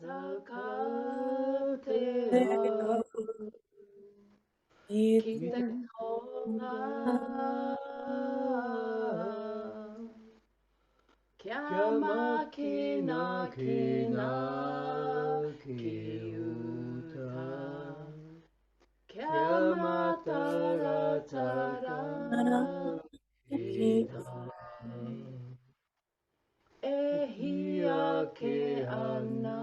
Aotearoa ki te taonga kia makina kina ki uta kia mataratara ki tai e hia ke ana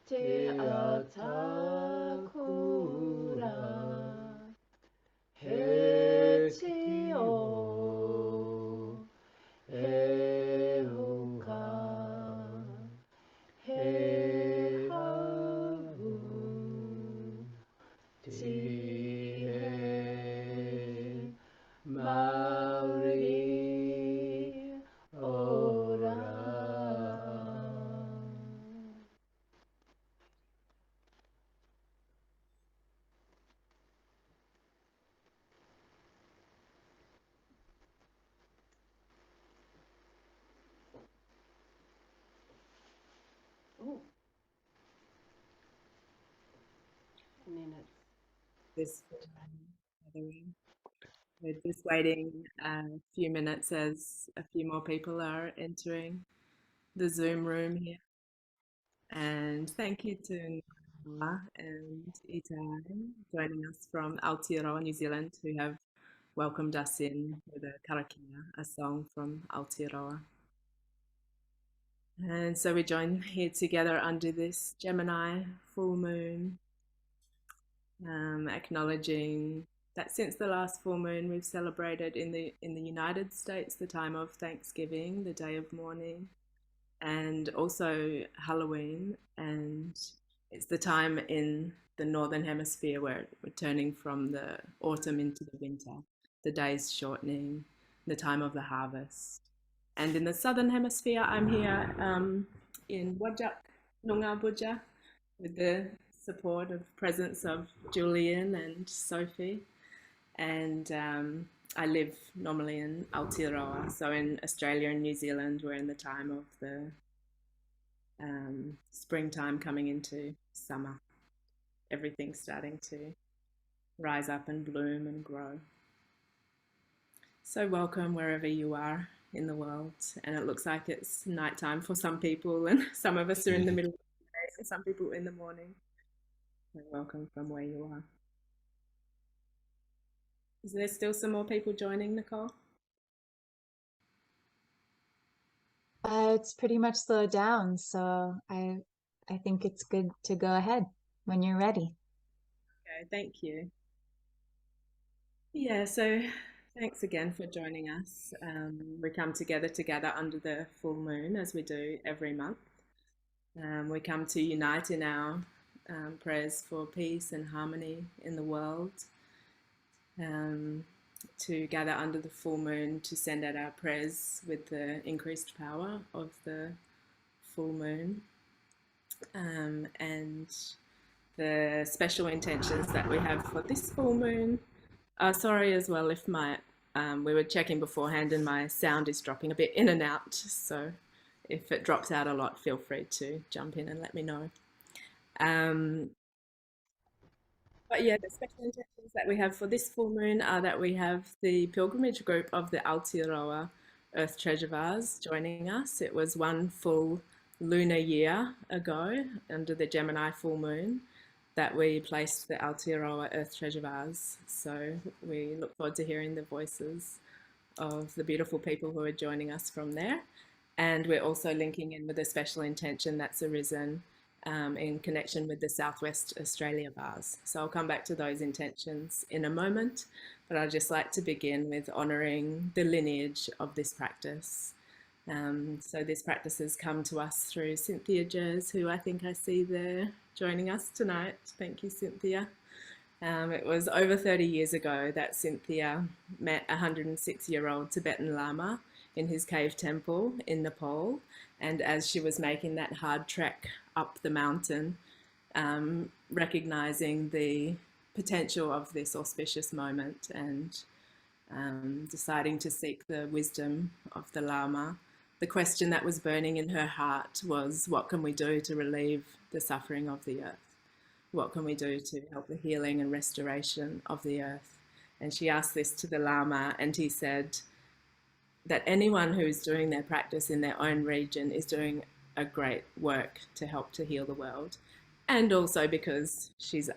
te atakura he tio he uka he hahu ti he Maori ora. Oh. And then it's This gathering. We're just waiting a few minutes as a few more people are entering the Zoom room here. And thank you to Ngaronoa and Etai joining us from Aotearoa, New Zealand, who have welcomed us in with a karakia, a song from Aotearoa. And so we join here together under this Gemini full moon, acknowledging that since the last full moon we've celebrated in the United States the time of Thanksgiving, the day of mourning, and also Halloween, and it's the time in the northern hemisphere where we're turning from the autumn into the winter, the days shortening, the time of the harvest. And in the southern hemisphere, I'm here in Wajak, Noongar Boodja, with the support of presence of Julian and Sophie. And I live normally in Aotearoa, so in Australia and New Zealand, we're in the time of the springtime coming into summer. Everything's starting to rise up and bloom and grow. So welcome wherever you are in the world. And it looks like it's nighttime for some people, and some of us are in the middle of the day, and some people in the morning. So welcome from where you are. Is there still some more people joining, Nicole? It's pretty much slowed down, so I think it's good to go ahead when you're ready. Okay, thank you. Yeah, so thanks again for joining us. We come together under the full moon as we do every month. We come to unite in our prayers for peace and harmony in the world, to gather under the full moon to send out our prayers with the increased power of the full moon, and the special intentions that we have for this full moon. Sorry as well if my we were checking beforehand and my sound is dropping a bit in and out, so if it drops out a lot, feel free to jump in and let me know. But yeah, the special intentions that we have for this full moon are that we have the pilgrimage group of the Aotearoa Earth Treasure Vase joining us. It was one full lunar year ago under the Gemini full moon that we placed the Aotearoa Earth Treasure Vase. So we look forward to hearing the voices of the beautiful people who are joining us from there. And we're also linking in with a special intention that's arisen in connection with the Southwest Australia vase. So I'll come back to those intentions in a moment, but I'd just like to begin with honouring the lineage of this practice. So this practice has come to us through Cynthia Jers, who I think I see there joining us tonight. Thank you, Cynthia. It was over 30 years ago that Cynthia met a 106-year-old Tibetan Lama in his cave temple in Nepal. And as she was making that hard trek up the mountain, recognizing the potential of this auspicious moment and deciding to seek the wisdom of the Lama, the question that was burning in her heart was, what can we do to relieve the suffering of the earth? What can we do to help the healing and restoration of the earth? And she asked this to the Lama, and he said that anyone who is doing their practice in their own region is doing a great work to help to heal the world. And also because she's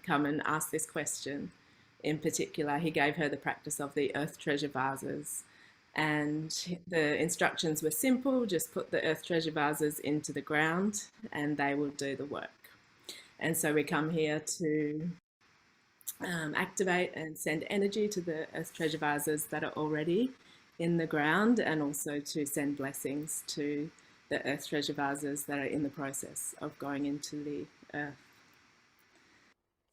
come and asked this question in particular, he gave her the practice of the Earth Treasure Vases. And the instructions were simple, just put the Earth Treasure Vases into the ground and they will do the work. And so we come here to activate and send energy to the Earth Treasure Vases that are already in the ground, and also to send blessings to the Earth Treasure Vases that are in the process of going into the earth.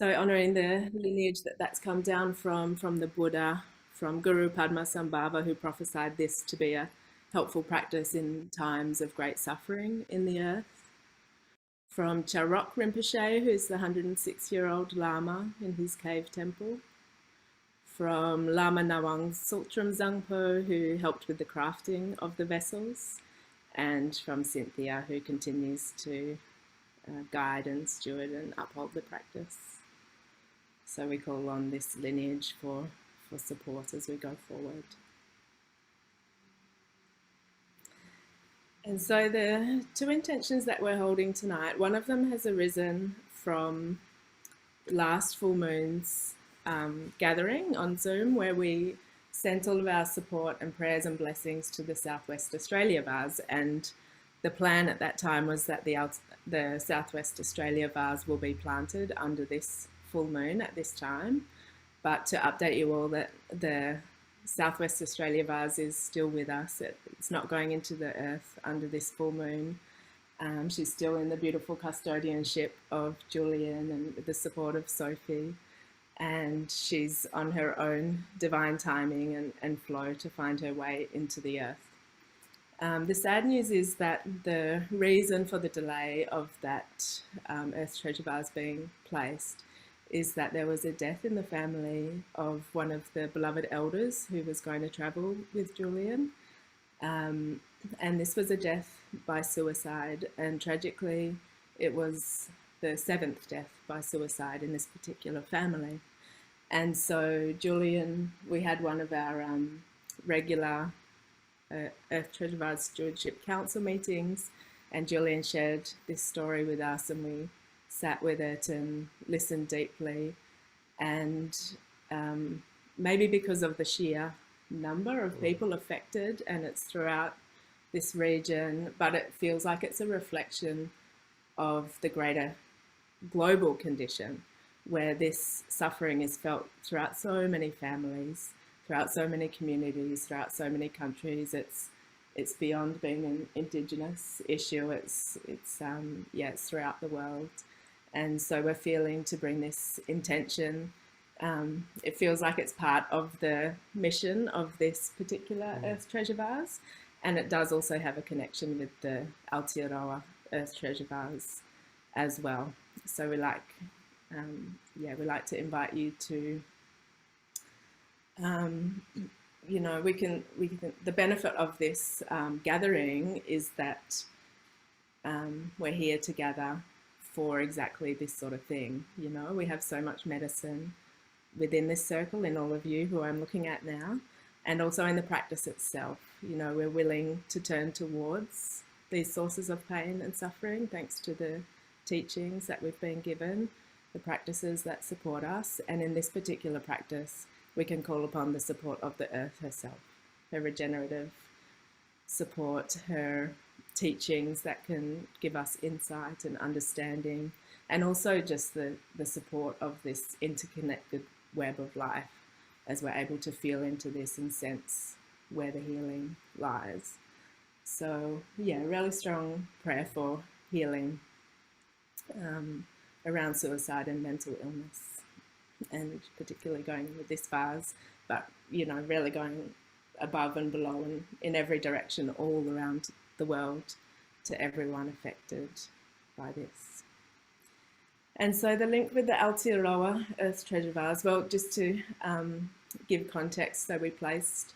So honouring the lineage that's come down from the Buddha, from Guru Padmasambhava, who prophesied this to be a helpful practice in times of great suffering in the earth. From Charok Rinpoche, who's the 106-year-old Lama in his cave temple. From Lama Ngawang Tsultrim Zangpo, who helped with the crafting of the vessels. And from Cynthia, who continues to guide and steward and uphold the practice. So we call on this lineage for support as we go forward. And so the two intentions that we're holding tonight, one of them has arisen from last full moon's gathering on Zoom, where we sent all of our support and prayers and blessings to the Southwest Australia vase. And the plan at that time was that the Southwest Australia vase will be planted under this full moon at this time. But to update you all that the Southwest Australia vase is still with us. It's not going into the earth under this full moon. She's still in the beautiful custodianship of Julian and with the support of Sophie. And she's on her own divine timing and flow to find her way into the earth. The sad news is that the reason for the delay of that Earth Treasure Vase being placed is that there was a death in the family of one of the beloved elders who was going to travel with Julian. And this was a death by suicide, and tragically it was the 7th death by suicide in this particular family. And so Julian, we had one of our regular Earth Treasure Vase Stewardship Council meetings, and Julian shared this story with us, and we sat with it and listened deeply. And maybe because of the sheer number of people affected, and it's throughout this region, but it feels like it's a reflection of the greater global condition, where this suffering is felt throughout so many families, throughout so many communities, throughout so many countries. It's beyond being an Indigenous issue. It's throughout the world. And so we're feeling to bring this intention. It feels like it's part of the mission of this particular Earth Treasure Vase. And it does also have a connection with the Aotearoa Earth Treasure Vase as well. So we like to invite you to, the benefit of this gathering is that we're here together for exactly this sort of thing. You know, we have so much medicine within this circle, in all of you who I'm looking at now, and also in the practice itself. You know, we're willing to turn towards these sources of pain and suffering thanks to the teachings that we've been given, the practices that support us. And in this particular practice, we can call upon the support of the earth herself, her regenerative support, her teachings that can give us insight and understanding, and also just the support of this interconnected web of life as we're able to feel into this and sense where the healing lies. So yeah, really strong prayer for healing around suicide and mental illness, and particularly going with this vase, but you know, really going above and below and in every direction all around the world to everyone affected by this. And so the link with the Aotearoa Earth Treasure Vase, well, just to give context, so we placed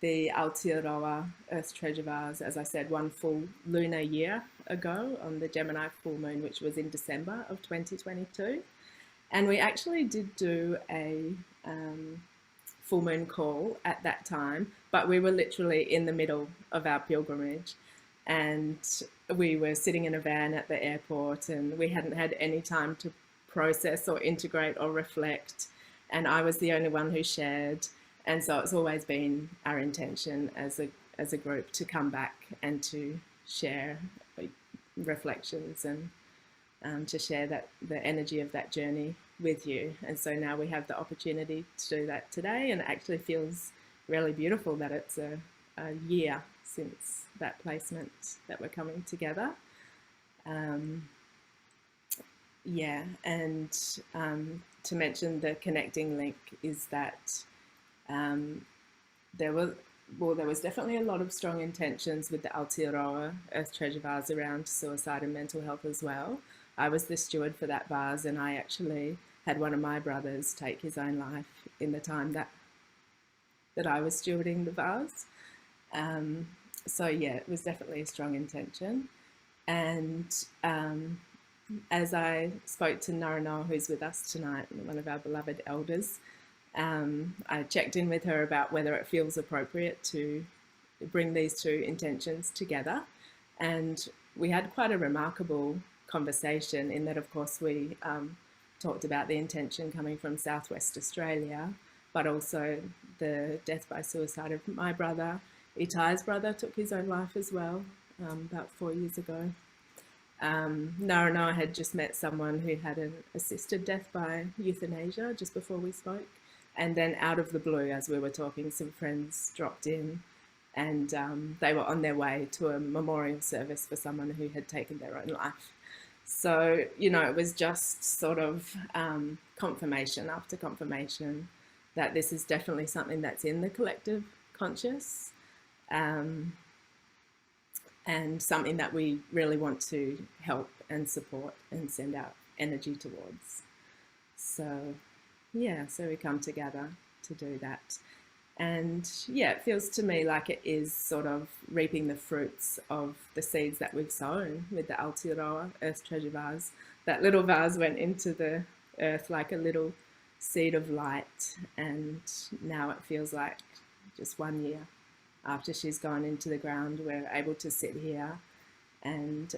the Aotearoa Earth Treasure Vase, as I said, one full lunar year ago on the Gemini full moon, which was in December of 2022. And we actually did do a full moon call at that time, but we were literally in the middle of our pilgrimage, and we were sitting in a van at the airport, and we hadn't had any time to process or integrate or reflect, and I was the only one who shared. And so it's always been our intention as a group to come back and to share reflections and to share the energy of that journey with you. And so now we have the opportunity to do that today, and it actually feels really beautiful that it's a year since that placement that we're coming together. Yeah, and to mention the connecting link is that there was definitely a lot of strong intentions with the Aotearoa Earth Treasure Vase around suicide and mental health as well. I was the steward for that vase, and I actually had one of my brothers take his own life in the time that I was stewarding the vase. So yeah, it was definitely a strong intention. And as I spoke to Ngaronoa, who's with us tonight, one of our beloved elders, I checked in with her about whether it feels appropriate to bring these two intentions together. And we had quite a remarkable conversation in that, of course, we talked about the intention coming from Southwest Australia, but also the death by suicide of my brother. Etai's brother took his own life as well, about 4 years ago. Ngaronoa had just met someone who had an assisted death by euthanasia just before we spoke. And then out of the blue, as we were talking, some friends dropped in, and they were on their way to a memorial service for someone who had taken their own life. So, you know, it was just sort of confirmation after confirmation that this is definitely something that's in the collective conscious, and something that we really want to help and support and send out energy towards. So yeah, so we come together to do that. And yeah, it feels to me like it is sort of reaping the fruits of the seeds that we've sown with the Aotearoa Earth Treasure Vase. That little vase went into the earth like a little seed of light, and now it feels like just 1 year after she's gone into the ground, we're able to sit here and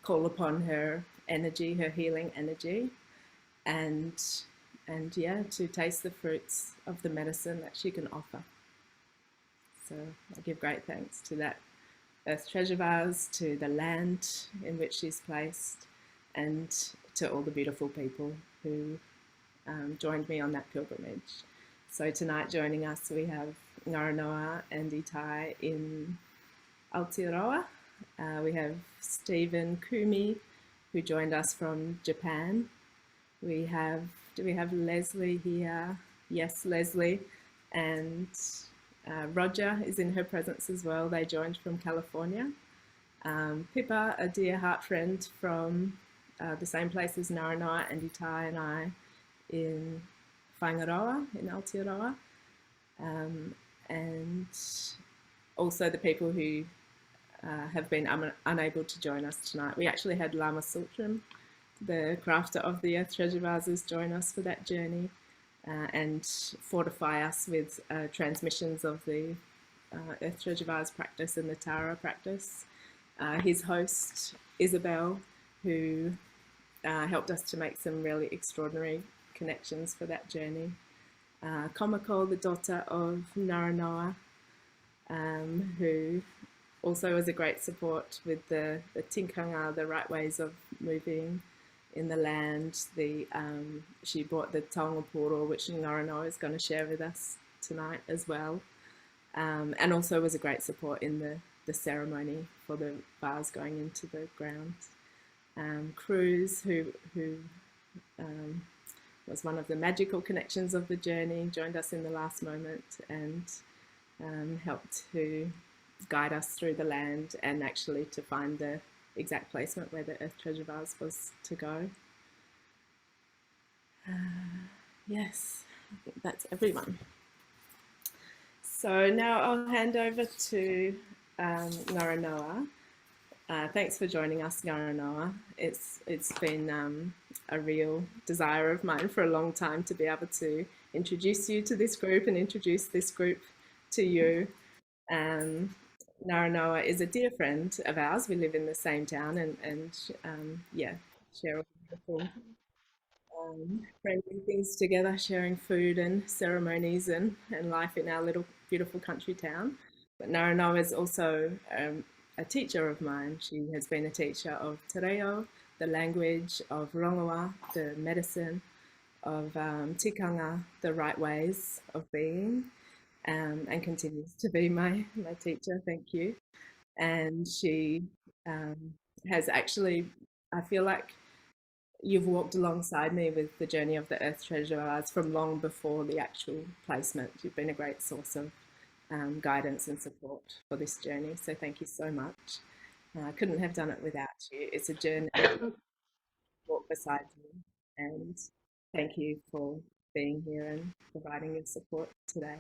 call upon her energy, her healing energy, and yeah, to taste the fruits of the medicine that she can offer. So I give great thanks to that Earth Treasure Vase, to the land in which she's placed, and to all the beautiful people who joined me on that pilgrimage. So tonight joining us we have Ngaronoa and Etai in Aotearoa. We have Stephen Komee, who joined us from Japan. Do we have Leslie here? Yes, Leslie. And Roger is in her presence as well. They joined from California. Pippa, a dear heart friend from the same place as Ngaronoa and Etai and I in Whangaroa, in Aotearoa. And also the people who have been unable to join us tonight. We actually had Lama Ngawang Tsultrim, the crafter of the Earth Treasure Vases, join us for that journey and fortify us with transmissions of the Earth Treasure Vase practice and the Tara practice. His host, Isabel, who helped us to make some really extraordinary connections for that journey. Komako, the daughter of Ngaronoa, who also was a great support with the tinkanga, the right ways of moving in the land. She brought the taonga pūoro, which Ngaronoa is going to share with us tonight as well, and also was a great support in the ceremony for the vase going into the ground. Cruize, who was one of the magical connections of the journey, joined us in the last moment and helped to guide us through the land and actually to find the exact placement where the Earth Treasure Vase was to go. Yes, I think that's everyone. So now I'll hand over to Ngaronoa. Thanks for joining us, Ngaronoa. It's been a real desire of mine for a long time to be able to introduce you to this group and introduce this group to you. Ngaronoa is a dear friend of ours. We live in the same town and yeah, share all the beautiful friendly things together, sharing food and ceremonies and life in our little beautiful country town. But Ngaronoa is also a teacher of mine. She has been a teacher of te reo, the language, of rongoa, the medicine, of tikanga, the right ways of being, and continues to be my teacher, thank you. And she has actually, I feel like you've walked alongside me with the journey of the Earth Treasure Vase from long before the actual placement. You've been a great source of guidance and support for this journey, so thank you so much. I couldn't have done it without you. It's a journey to walk beside you, and thank you for being here and providing your support today.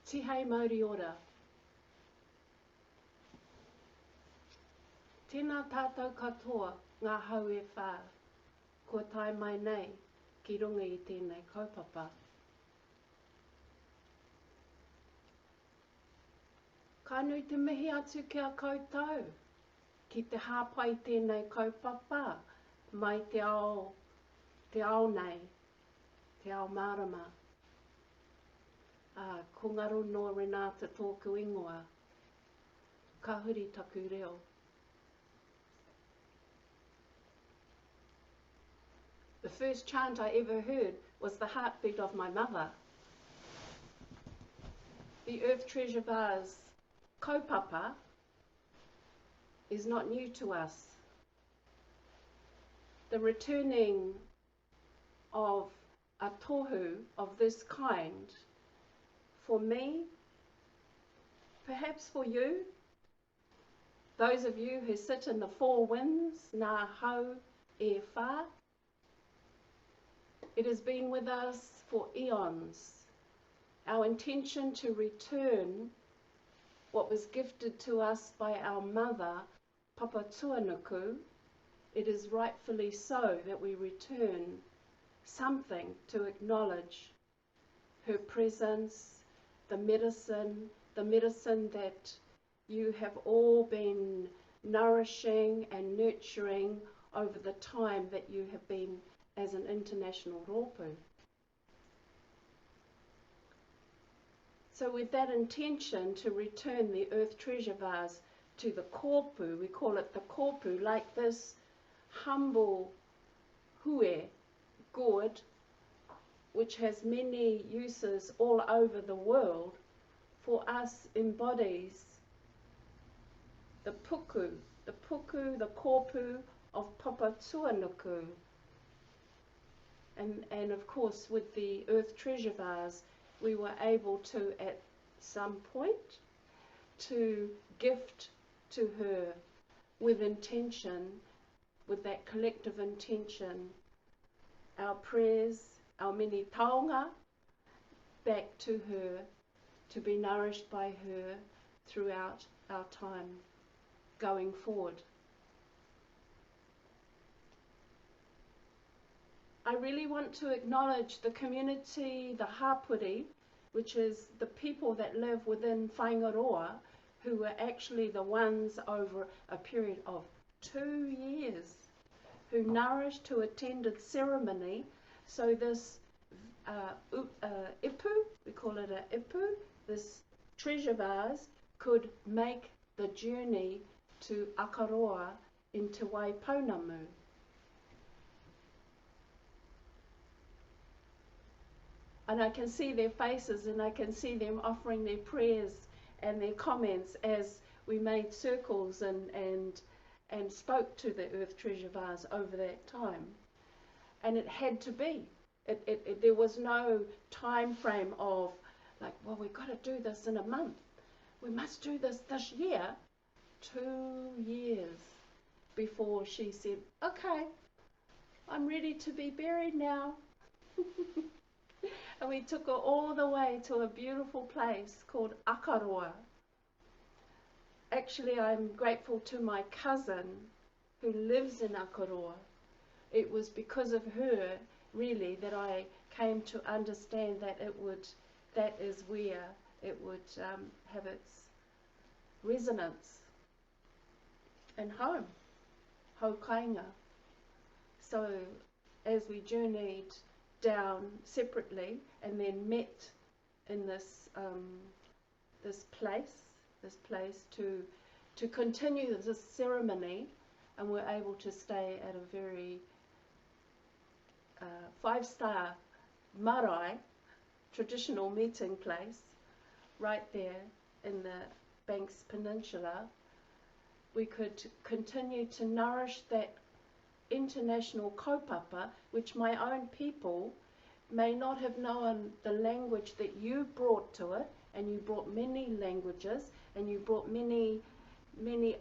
Tihei Maori ora. Tēnā tātou katoa ngā hau e whā, ko tai mai nei ki runga i tēnei kaupapa. Ka nui te mihi atu kia koutou, ki te hāpai tēnei kaupapa, mai te ao nei, te ao marama. Ko Ngaronoa Renata tōku ingoa, ka huri taku reo. The first chant I ever heard was the heartbeat of my mother. The Earth Treasure Vase kaupapa is not new to us. The returning of a tohu of this kind, for me, perhaps for you, those of you who sit in the four winds, ngā hau e whā, it has been with us for eons. Our intention to return what was gifted to us by our mother, Papa Tuanuku, it is rightfully so that we return something to acknowledge her presence, the medicine that you have all been nourishing and nurturing over the time that you have been as an international rōpū. So with that intention to return the Earth Treasure Vase to the kōpū, we call it the kōpū, like this humble hue, gourd, which has many uses all over the world, for us embodies the puku, the kōpū of Papa Tuanuku. And of course, with the Earth Treasure Vase, we were able to, at some point, to gift to her with intention, with that collective intention, our prayers, our many taonga, back to her, to be nourished by her throughout our time going forward. I really want to acknowledge the community, the hapuri, which is the people that live within Whaingaroa, who were actually the ones over a period of 2 years who nourished, who attended ceremony. So this ipu, we call it a ipu, this treasure vase could make the journey to Akaroa in Te Waipounamu. And I can see their faces and I can see them offering their prayers and their comments as we made circles and spoke to the Earth Treasure Vase over that time. And it had to be. There was no time frame of like, well, we've got to do this in a month. We must do this year. 2 years before she said, okay, I'm ready to be buried now. And we took her all the way to a beautiful place called Aotearoa. Actually, I'm grateful to my cousin who lives in Aotearoa. It was because of her, really, that I came to understand that that is where it would have its resonance and home, Hokainga. So as we journeyed down separately and then met in this place to continue this ceremony, and we're able to stay at a very 5-star marae, traditional meeting place, right there in the Banks Peninsula. We could continue to nourish that international kaupapa, which my own people may not have known the language that you brought to it, and you brought many languages, and you brought many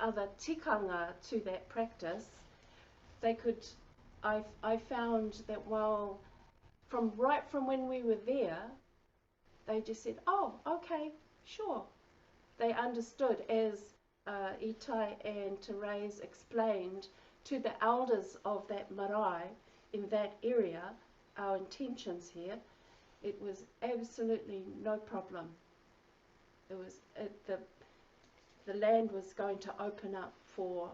other tikanga to that practice. They could, I found that right from when we were there, they just said, oh, okay, sure. They understood, as Etai and Therese explained to the elders of that marae in that area, our intentions here. It was absolutely no problem. It was the land was going to open up for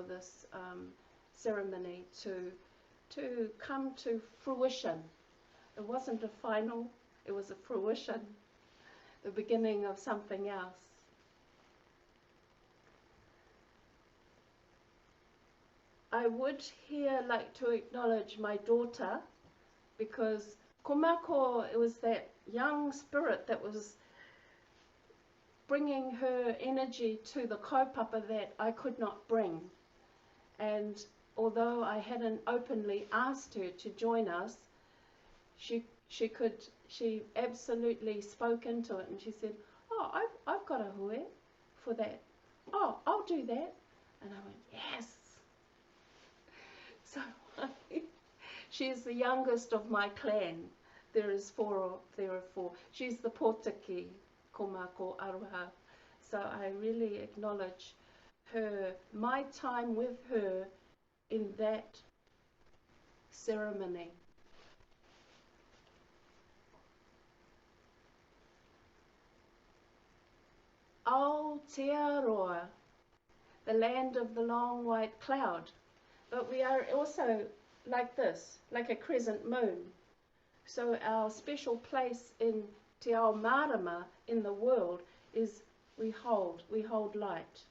this ceremony to come to fruition. It wasn't a final, it was a fruition, the beginning of something else. I would here like to acknowledge my daughter, because Komako, it was that young spirit that was bringing her energy to the kaupapa that I could not bring. And although I hadn't openly asked her to join us, she absolutely spoke into it, and she said, oh, I've got a hue for that. Oh, I'll do that. And I went, yes. So she is the youngest of my clan. There are four. She's the Pōtiki, Komako Aroha. So I really acknowledge her, my time with her in that ceremony. Aotearoa, the land of the long white cloud. But we are also like this, like a crescent moon. So our special place in Te Ao Marama in the world is we hold light.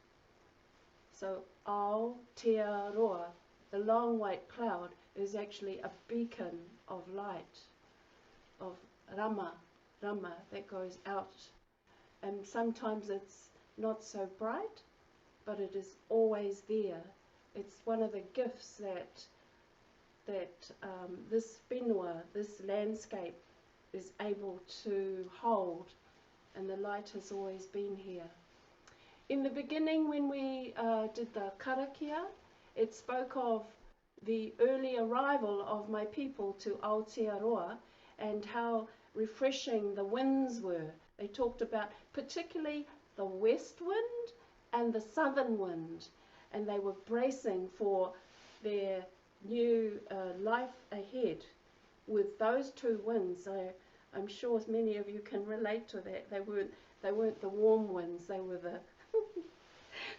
So Aotearoa, the long white cloud, is actually a beacon of light, of Rama that goes out. And sometimes it's not so bright, but it is always there. It's one of the gifts that this whenua, this landscape, is able to hold, and the light has always been here. In the beginning, when we did the karakia, it spoke of the early arrival of my people to Aotearoa and how refreshing the winds were. They talked about particularly the west wind and the southern wind, and they were bracing for their new life ahead with those two winds. I'm sure many of you can relate to that. They weren't the warm winds, they were the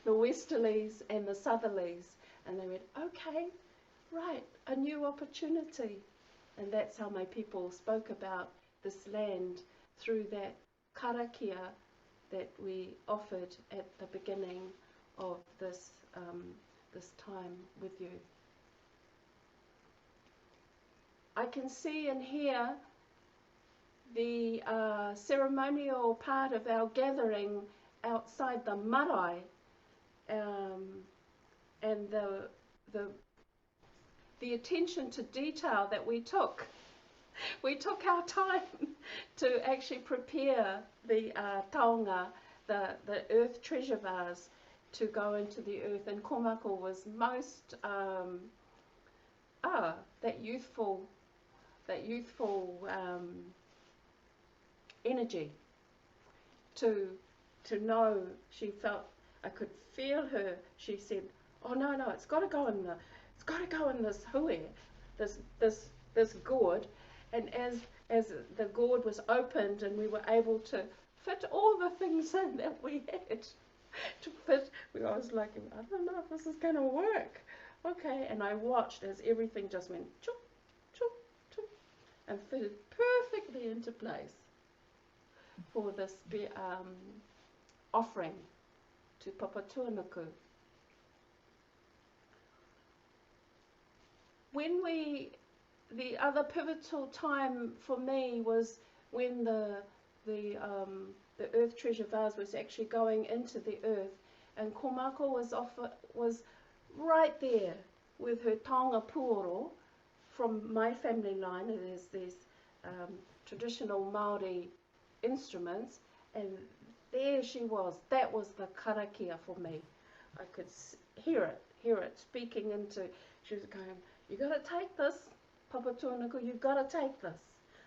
the westerlies and the southerlies, and they went, okay, right, a new opportunity. And that's how my people spoke about this land through that karakia that we offered at the beginning of this time with you. I can see and hear the ceremonial part of our gathering outside the marae, and the attention to detail that we took. We took our time to actually prepare the taonga, the earth treasure vase, to go into the earth. And Komako was most that youthful energy to know. She felt, I could feel her. She said, "Oh no, it's got to go in this hui, this gourd." And as the gourd was opened and we were able to fit all the things in that we had to fit, I was like, I don't know if this is going to work. Okay, and I watched as everything just went choop, choop, choop, and fitted perfectly into place for this offering to Papa Tuanuku. The other pivotal time for me was when the earth treasure vase was actually going into the earth, and Komako was right there with her taonga pūoro from my family line. And there's these traditional Maori instruments, and there she was. That was the karakia for me. I could hear it speaking into. She was going, "You got to take this, Papa Tuanuku, you've got to take this.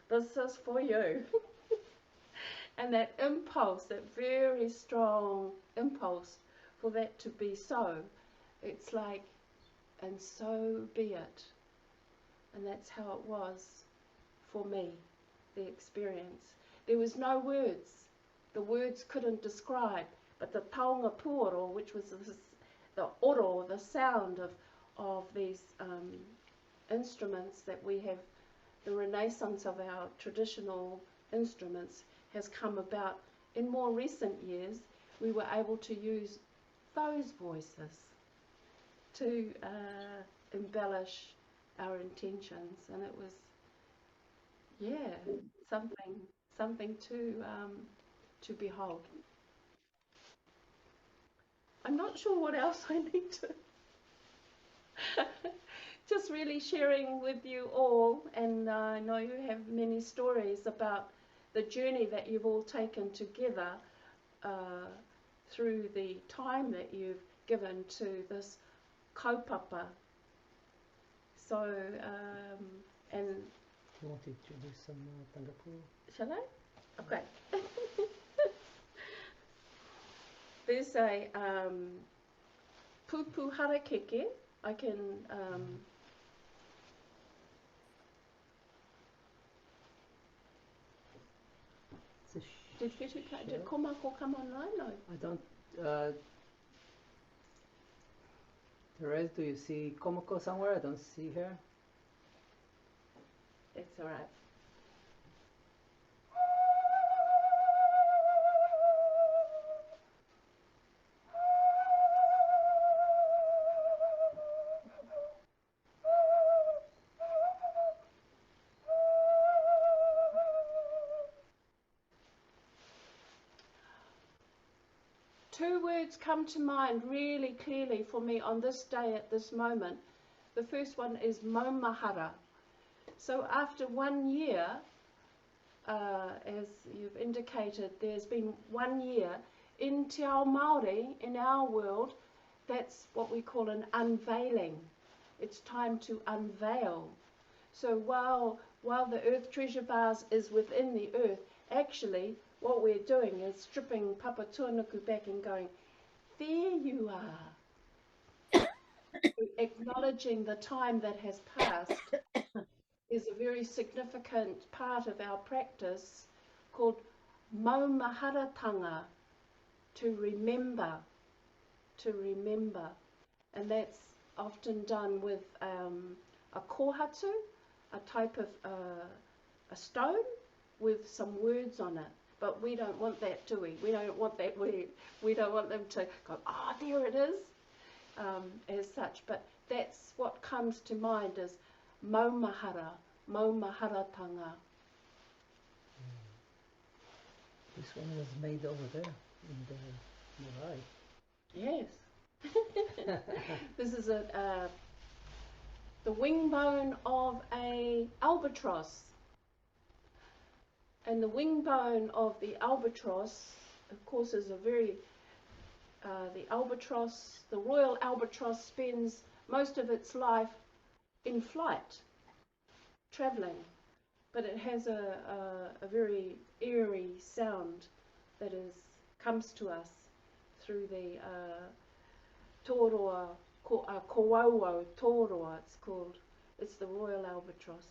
This is for you." And that impulse, that very strong impulse for that to be so, it's like, and so be it. And that's how it was for me, the experience. There was no words. The words couldn't describe, but the taonga pūoro, which was the oro, the sound of these instruments that we have, the renaissance of our traditional instruments has come about in more recent years. We were able to use those voices to embellish our intentions, and it was, something to behold. I'm not sure what else I need to just really sharing with you all, and I know you have many stories about the journey that you've all taken together through the time that you've given to this kaupapa. So, and... You want to introduce some tangapu? Shall I? Okay. There's a pupu harakeke. I can... Did Komako come online? No. I don't. Therese, do you see Komako somewhere? I don't see her. It's all right. Two words come to mind really clearly for me on this day at this moment. The first one is maumahara. So after 1 year, as you've indicated, there's been 1 year in Te Ao Māori, in our world, that's what we call an unveiling. It's time to unveil. So while the earth treasure vase is within the earth, actually what we're doing is stripping Papa Tuanuku back and going, there you are. Acknowledging the time that has passed is a very significant part of our practice called maumaharatanga, to remember. And that's often done with a kohatu, a type of a stone with some words on it. But we don't want that, do we? We don't want that. We don't want them to go, oh, there it is, as such. But that's what comes to mind as maumahara, maumaharatanga. This one was made over there. in the Maori. Yes. This is the wing bone of a albatross. And the wing bone of the albatross, of course, is a very, the royal albatross spends most of its life in flight, travelling, but it has a very eerie sound that comes to us through the tōroa, kōauau tōroa it's called. It's the royal albatross.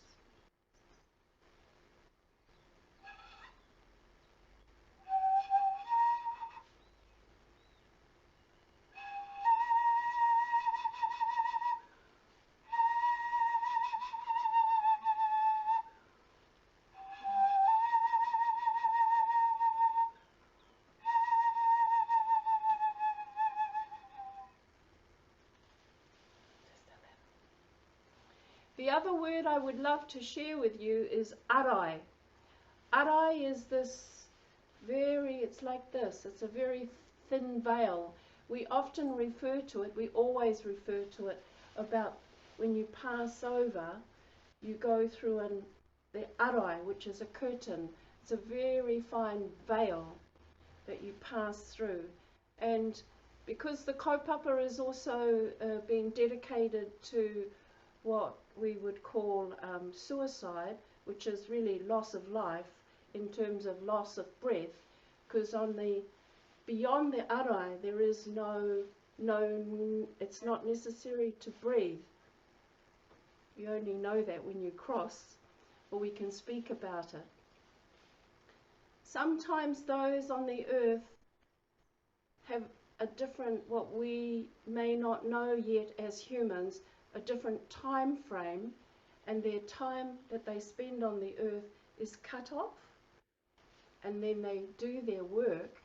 The other word I would love to share with you is arai. Arai is this it's like this, it's a very thin veil. We often refer to it, we always refer to it about when you pass over, you go through the arai, which is a curtain. It's a very fine veil that you pass through. And because the kaupapa is also being dedicated to what we would call suicide, which is really loss of life in terms of loss of breath, because beyond the arai there is it's not necessary to breathe. You only know that when you cross, or we can speak about it. Sometimes those on the earth have a different, what we may not know yet as humans, a different time frame, and their time that they spend on the earth is cut off, and then they do their work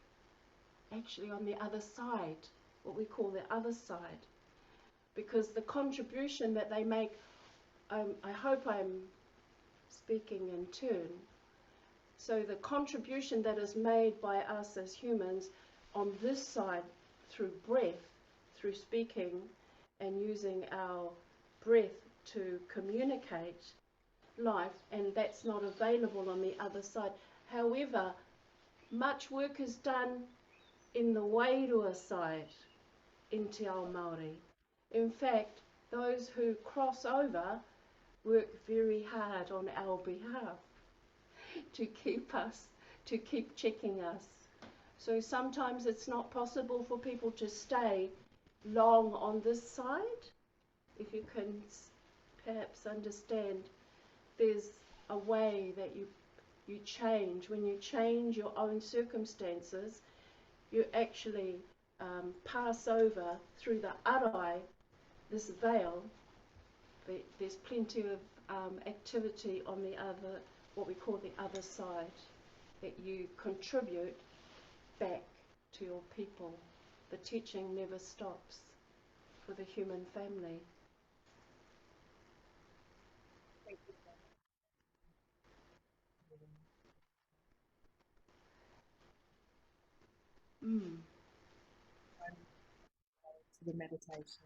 actually on the other side, what we call the other side, because the contribution that they make, I hope I'm speaking in turn, so the contribution that is made by us as humans on this side through breath, through speaking and using our breath to communicate life, and that's not available on the other side. However, much work is done in the wairua side in Te Ao Māori. In fact, those who cross over work very hard on our behalf to keep checking us. So sometimes it's not possible for people to stay long on this side. If you can perhaps understand, there's a way that you change. When you change your own circumstances, you actually pass over through the arai, this veil. There's plenty of activity on the other, what we call the other side, that you contribute back to your people. The teaching never stops for the human family. To the meditation.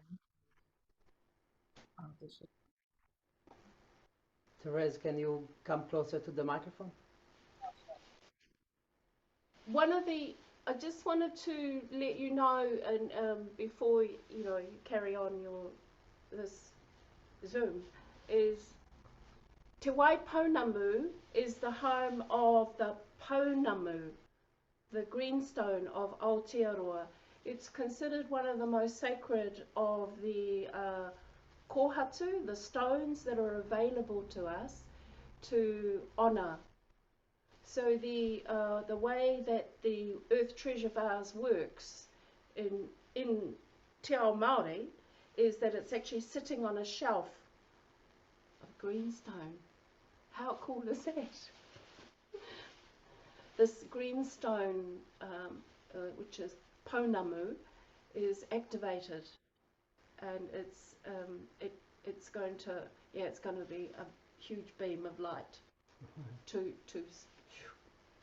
Therese, can you come closer to the microphone? I just wanted to let you know, and before you carry on this Zoom, is Te Waipounamu is the home of the pounamu, the greenstone of Aotearoa. It's considered one of the most sacred of the kōhatu, the stones that are available to us to honour. So the way that the Earth Treasure Vase works in Te Ao Māori is that it's actually sitting on a shelf of greenstone. How cool is that? This greenstone, which is pounamu, is activated, and it's going to be a huge beam of light to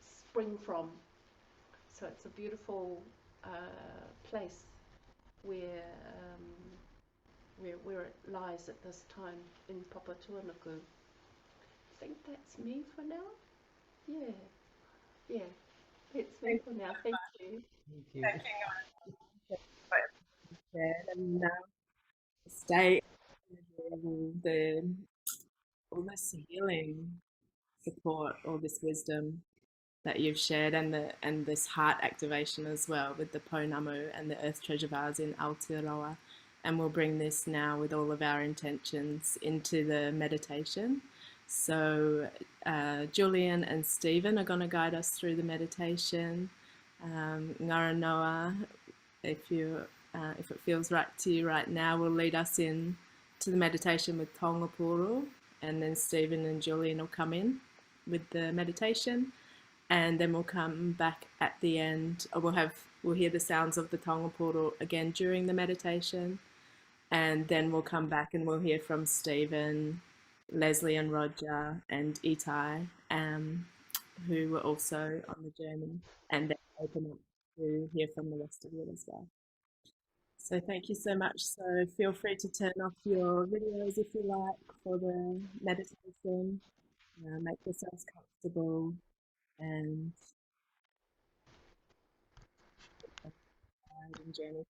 spring from. So it's a beautiful place where it lies at this time in Papatūānuku. I think that's me for now. Yeah, that's me for now. Thank you. Thank you. Thank you, Shared, and stay all this healing support, all this wisdom that you've shared, and this heart activation as well with the Pounamu and the Earth Treasure Vase in Aotearoa. And we'll bring this now with all of our intentions into the meditation. So Julian and Stephen are going to guide us through the meditation. Ngaronoa, if it feels right to you right now, will lead us in to the meditation with taonga pūoro, and then Stephen and Julian will come in with the meditation, and then we'll come back at the end. We'll hear the sounds of the taonga pūoro again during the meditation, and then we'll come back and we'll hear from Stephen, Leslie and Roger and Etai, who were also on the journey, and then open up to hear from the rest of you as well. So thank you so much. So feel free to turn off your videos if you like for the meditation. Make yourselves comfortable and journey.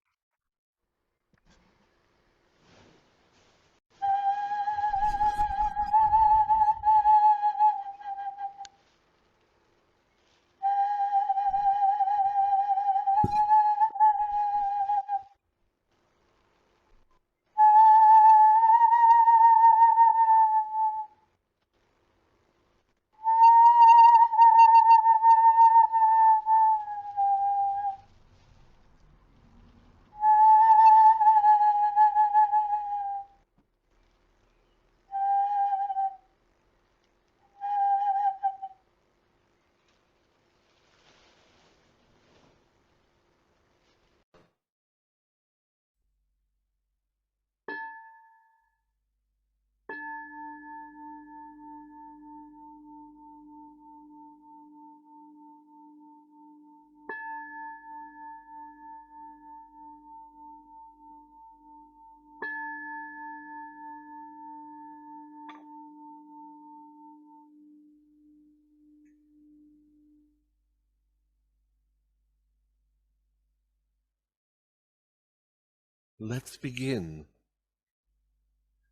Let's begin.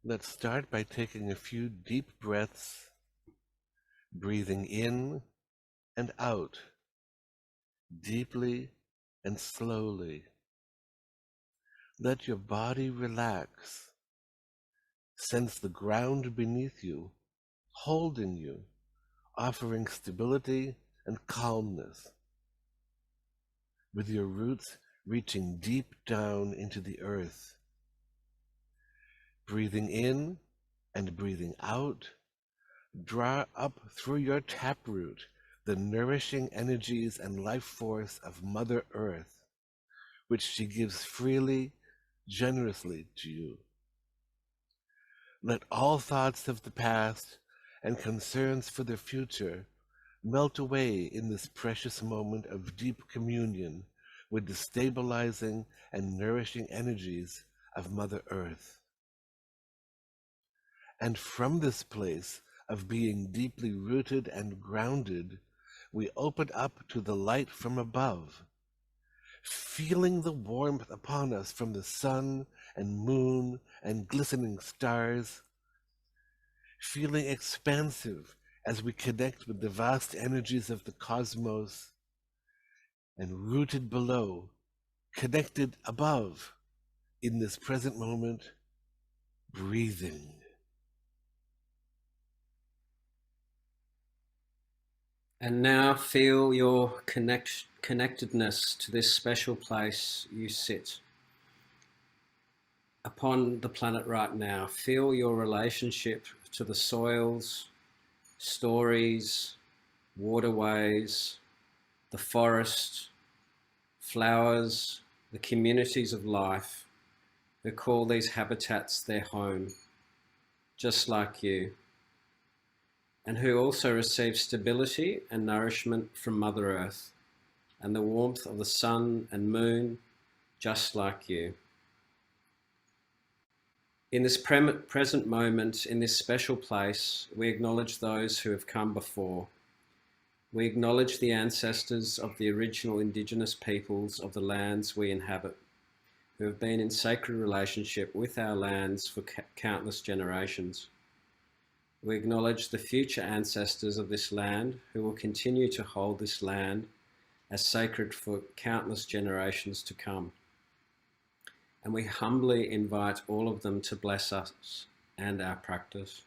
Let's start by taking a few deep breaths, breathing in and out, deeply and slowly. Let your body relax. Sense the ground beneath you, holding you, offering stability and calmness. With your roots reaching deep down into the earth. Breathing in and breathing out, draw up through your taproot the nourishing energies and life force of Mother Earth, which she gives freely, generously to you. Let all thoughts of the past and concerns for the future melt away in this precious moment of deep communion with the stabilizing and nourishing energies of Mother Earth. And from this place of being deeply rooted and grounded, we open up to the light from above, feeling the warmth upon us from the sun and moon and glistening stars, feeling expansive as we connect with the vast energies of the cosmos, and rooted below, connected above, in this present moment, breathing. And now feel your connectedness to this special place you sit upon the planet right now. Feel your relationship to the soils, stories, waterways, the forest, flowers, the communities of life who call these habitats their home, just like you, and who also receive stability and nourishment from Mother Earth. and the warmth of the sun and moon, just like you. In this present moment, in this special place, we acknowledge those who have come before. We acknowledge the ancestors of the original indigenous peoples of the lands we inhabit, who have been in sacred relationship with our lands for countless generations. We acknowledge the future ancestors of this land who will continue to hold this land as sacred for countless generations to come. And we humbly invite all of them to bless us and our practice.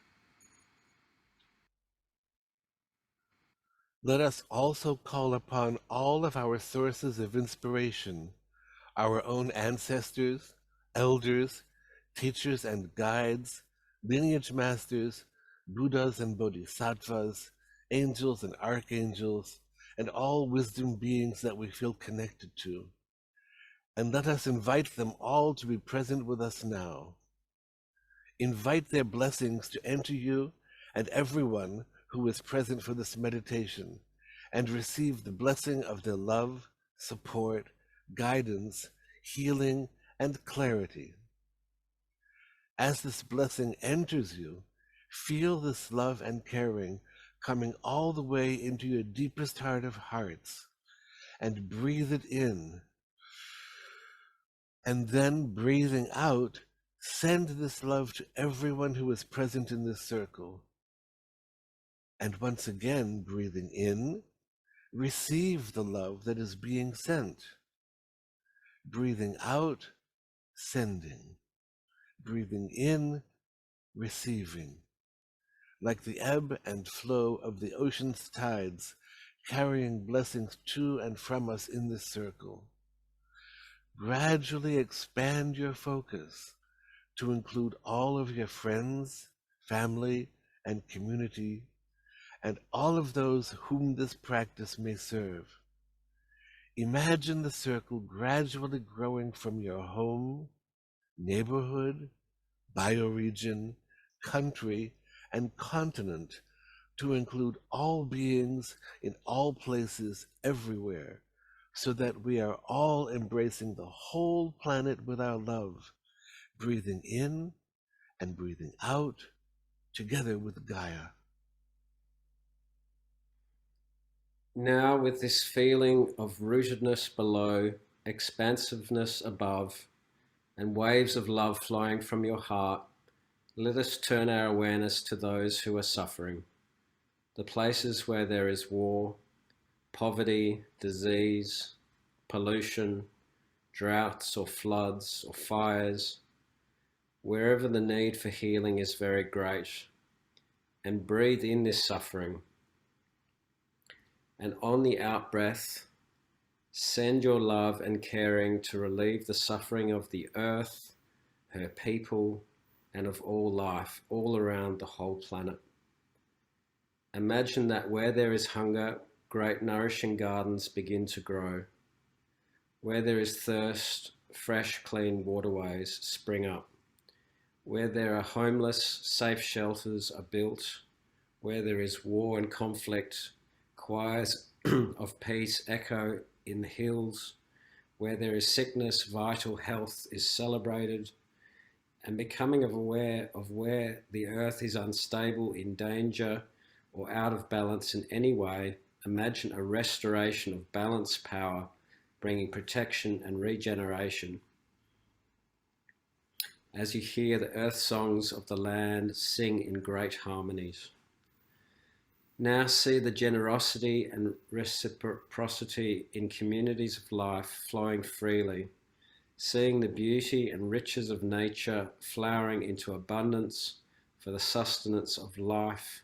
Let us also call upon all of our sources of inspiration, our own ancestors, elders, teachers and guides, lineage masters, Buddhas and Bodhisattvas, angels and archangels, and all wisdom beings that we feel connected to. And let us invite them all to be present with us now. Invite their blessings to enter you and everyone who is present for this meditation, and receive the blessing of their love, support, guidance, healing, and clarity. As this blessing enters you, feel this love and caring coming all the way into your deepest heart of hearts, and breathe it in. And then, breathing out, send this love to everyone who is present in this circle. And once again, breathing in, receive the love that is being sent. Breathing out, sending. Breathing in, receiving. Like the ebb and flow of the ocean's tides, carrying blessings to and from us in this circle. Gradually expand your focus to include all of your friends, family, and community, and all of those whom this practice may serve. Imagine the circle gradually growing from your home, neighborhood, bioregion, country, and continent to include all beings in all places everywhere, so that we are all embracing the whole planet with our love, breathing in and breathing out together with Gaia. Now, with this feeling of rootedness below, expansiveness above, and waves of love flowing from your heart, let us turn our awareness to those who are suffering, the places where there is war, poverty, disease, pollution, droughts or floods or fires, wherever the need for healing is very great, and breathe in this suffering. And on the out-breath, send your love and caring to relieve the suffering of the earth, her people, and of all life, all around the whole planet. Imagine that where there is hunger, great nourishing gardens begin to grow. Where there is thirst, fresh, clean waterways spring up. Where there are homeless, safe shelters are built. Where there is war and conflict, choirs of peace echo in the hills. Where there is sickness, vital health is celebrated. And becoming aware of where the earth is unstable, in danger, or out of balance in any way, imagine a restoration of balance power, bringing protection and regeneration. As you hear the earth songs of the land sing in great harmonies. Now see the generosity and reciprocity in communities of life flowing freely, seeing the beauty and riches of nature flowering into abundance for the sustenance of life,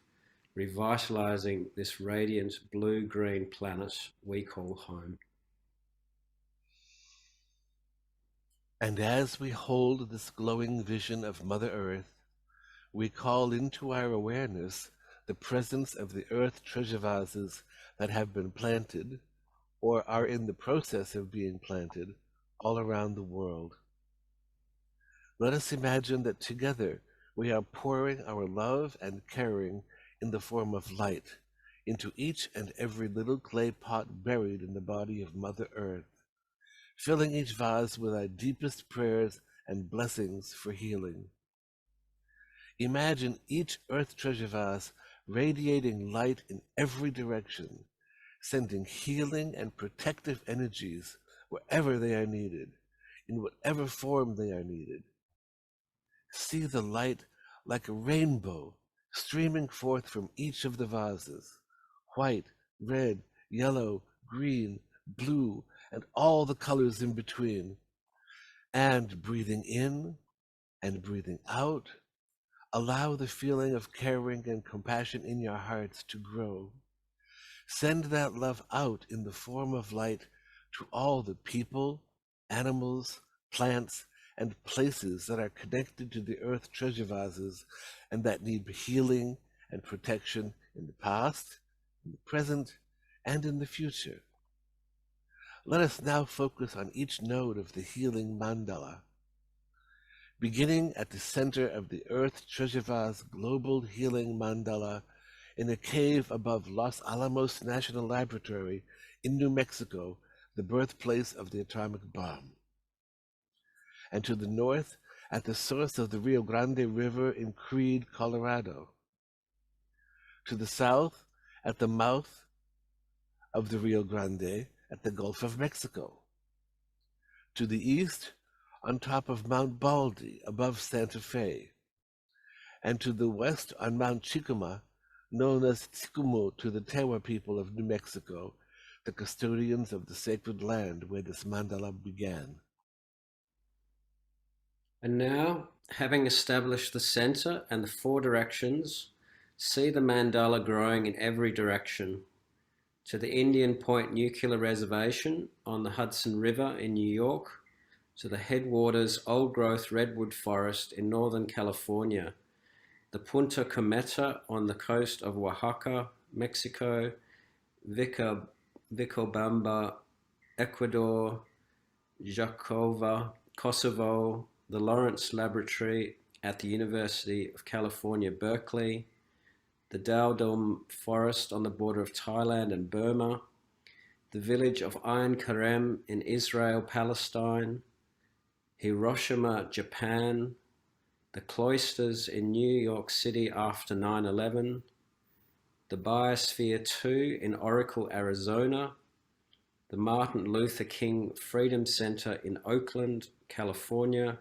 revitalizing this radiant blue-green planet we call home. And as we hold this glowing vision of Mother Earth, we call into our awareness the presence of the earth treasure vases that have been planted or are in the process of being planted all around the world. Let us imagine that together we are pouring our love and caring in the form of light into each and every little clay pot buried in the body of Mother Earth, filling each vase with our deepest prayers and blessings for healing. Imagine each Earth Treasure Vase radiating light in every direction, sending healing and protective energies wherever they are needed, in whatever form they are needed. See the light like a rainbow streaming forth from each of the vases, white, red, yellow, green, blue, and all the colors in between. And breathing in and breathing out, allow the feeling of caring and compassion in your hearts to grow. Send that love out in the form of light to all the people, animals, plants, and places that are connected to the Earth Treasure Vases and that need healing and protection in the past, in the present, and in the future. Let us now focus on each node of the healing mandala. Beginning at the center of the Earth Treasure Vase Global Healing Mandala in a cave above Los Alamos National Laboratory in New Mexico, the birthplace of the atomic bomb. And to the north at the source of the Rio Grande River in Creede, Colorado. To the south at the mouth of the Rio Grande at the Gulf of Mexico. To the east on top of Mount Baldy above Santa Fe. And to the west on Mount Chicuma, known as Tikumu to the Tewa people of New Mexico, the custodians of the sacred land where this mandala began. And now, having established the center and the four directions, see the mandala growing in every direction. To the Indian Point Nuclear Reservation on the Hudson River in New York, to the headwaters old-growth redwood forest in Northern California, the Punta Cometa on the coast of Oaxaca, Mexico, Vicobamba, Ecuador, Jakova, Kosovo, the Lawrence Laboratory at the University of California, Berkeley, the Dowdom Forest on the border of Thailand and Burma, the village of Ain Karem in Israel, Palestine, Hiroshima, Japan, the cloisters in New York City after 9/11, the Biosphere 2 in Oracle, Arizona, the Martin Luther King Freedom Center in Oakland, California,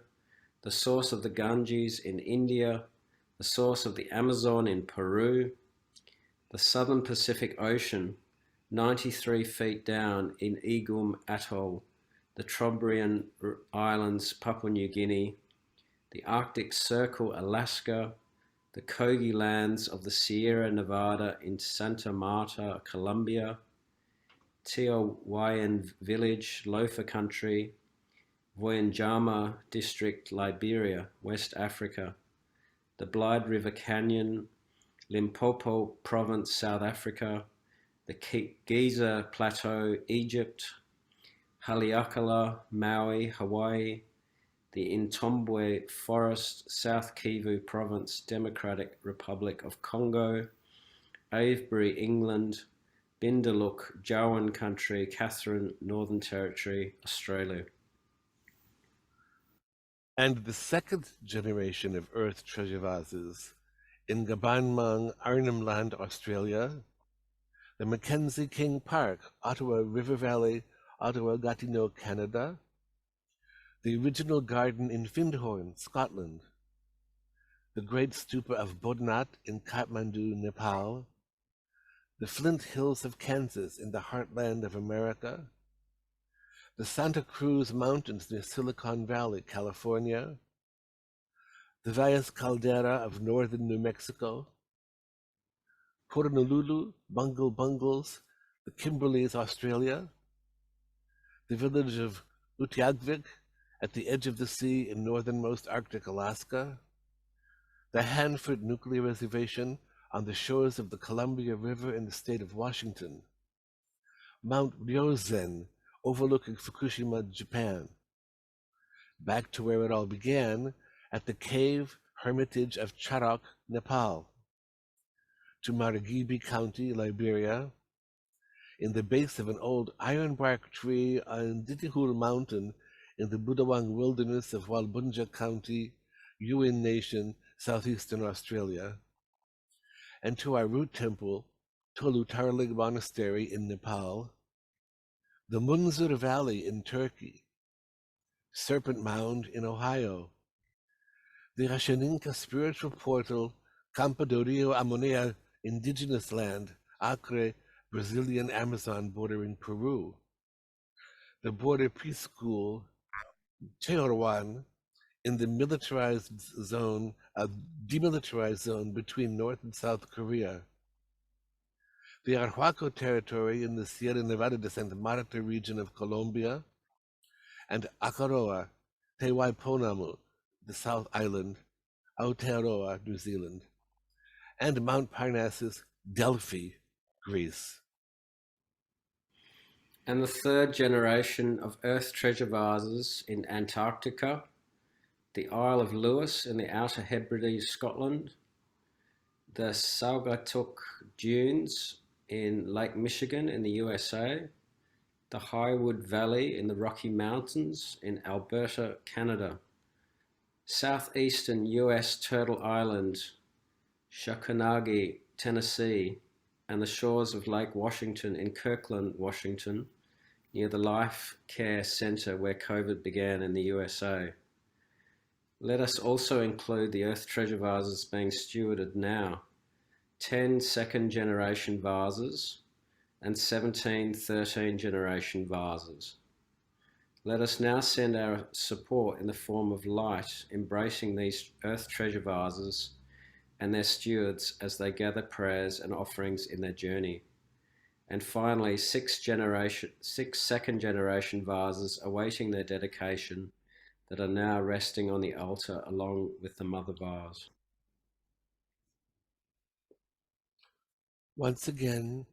the source of the Ganges in India, the source of the Amazon in Peru, the Southern Pacific Ocean, 93 feet down in Igum Atoll, the Trobriand Islands, Papua New Guinea, the Arctic Circle, Alaska, the Kogi lands of the Sierra Nevada in Santa Marta, Colombia, Tiawayan Village, Lofa Country, Voyanjama District, Liberia, West Africa, the Blyde River Canyon, Limpopo Province, South Africa, the Giza Plateau, Egypt, Haleakala, Maui, Hawaii, the Intombwe Forest, South Kivu Province, Democratic Republic of Congo, Avebury, England, Bindaluk, Jawan Country, Catherine, Northern Territory, Australia. And the second generation of Earth Treasure Vases in Gabanmang, Arnhem Land, Australia, the Mackenzie King Park, Ottawa River Valley, Ottawa Gatineau, Canada, the original garden in Findhorn, Scotland, the Great Stupa of Bodhnat in Kathmandu, Nepal, the Flint Hills of Kansas in the heartland of America, the Santa Cruz Mountains near Silicon Valley, California, the Valles Caldera of northern New Mexico, Honolulu, Bungle Bungles, the Kimberleys, Australia, the village of Utqiagvik at the edge of the sea in northernmost Arctic Alaska, the Hanford Nuclear Reservation on the shores of the Columbia River in the state of Washington, Mount Ryozen overlooking Fukushima, Japan, back to where it all began at the cave hermitage of Charok, Nepal, to Marigibi County, Liberia, in the base of an old ironbark tree on Ditihul Mountain in the Budawang Wilderness of Walbunja County, Yuin Nation, southeastern Australia, and to our root temple, Tolu Tarlig Monastery in Nepal, the Munzur Valley in Turkey, Serpent Mound in Ohio, the Rashaninka spiritual portal, Campo do Rio Amonea indigenous land, Acre, Brazilian Amazon bordering Peru, the border preschool, Teorwan, in the demilitarized zone between North and South Korea, the Arhuaco territory in the Sierra Nevada de Santa Marta region of Colombia, and Akaroa, Te Waiponamu, the South Island, Aotearoa, New Zealand, and Mount Parnassus, Delphi, Greece. And the third generation of Earth Treasure Vases in Antarctica, the Isle of Lewis in the Outer Hebrides, Scotland, the Saugatuck Dunes in Lake Michigan in the USA, the Highwood Valley in the Rocky Mountains in Alberta, Canada, southeastern US Turtle Island, Shakanagi, Tennessee, and the shores of Lake Washington in Kirkland, Washington, near the Life Care Center where COVID began in the USA. Let us also include the Earth Treasure Vases being stewarded now, 10 second-generation vases and 17 13-generation vases. Let us now send our support in the form of light, embracing these Earth Treasure Vases and their stewards as they gather prayers and offerings in their journey. And finally, 6 second-generation vases awaiting their dedication that are now resting on the altar along with the mother vase. Once again,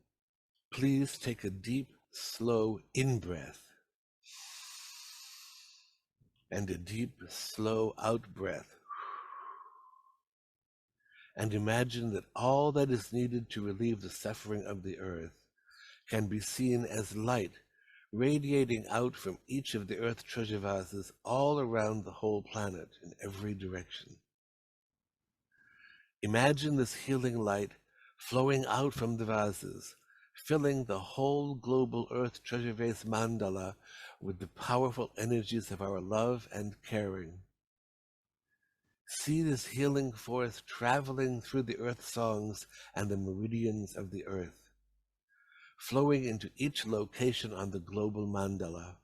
please take a deep, slow in-breath and a deep, slow out-breath. And imagine that all that is needed to relieve the suffering of the earth can be seen as light radiating out from each of the Earth Treasure Vases all around the whole planet in every direction. Imagine this healing light flowing out from the vases, filling the whole global Earth Treasure Vase mandala with the powerful energies of our love and caring. See this healing force traveling through the earth songs and the meridians of the earth, flowing into each location on the global mandala.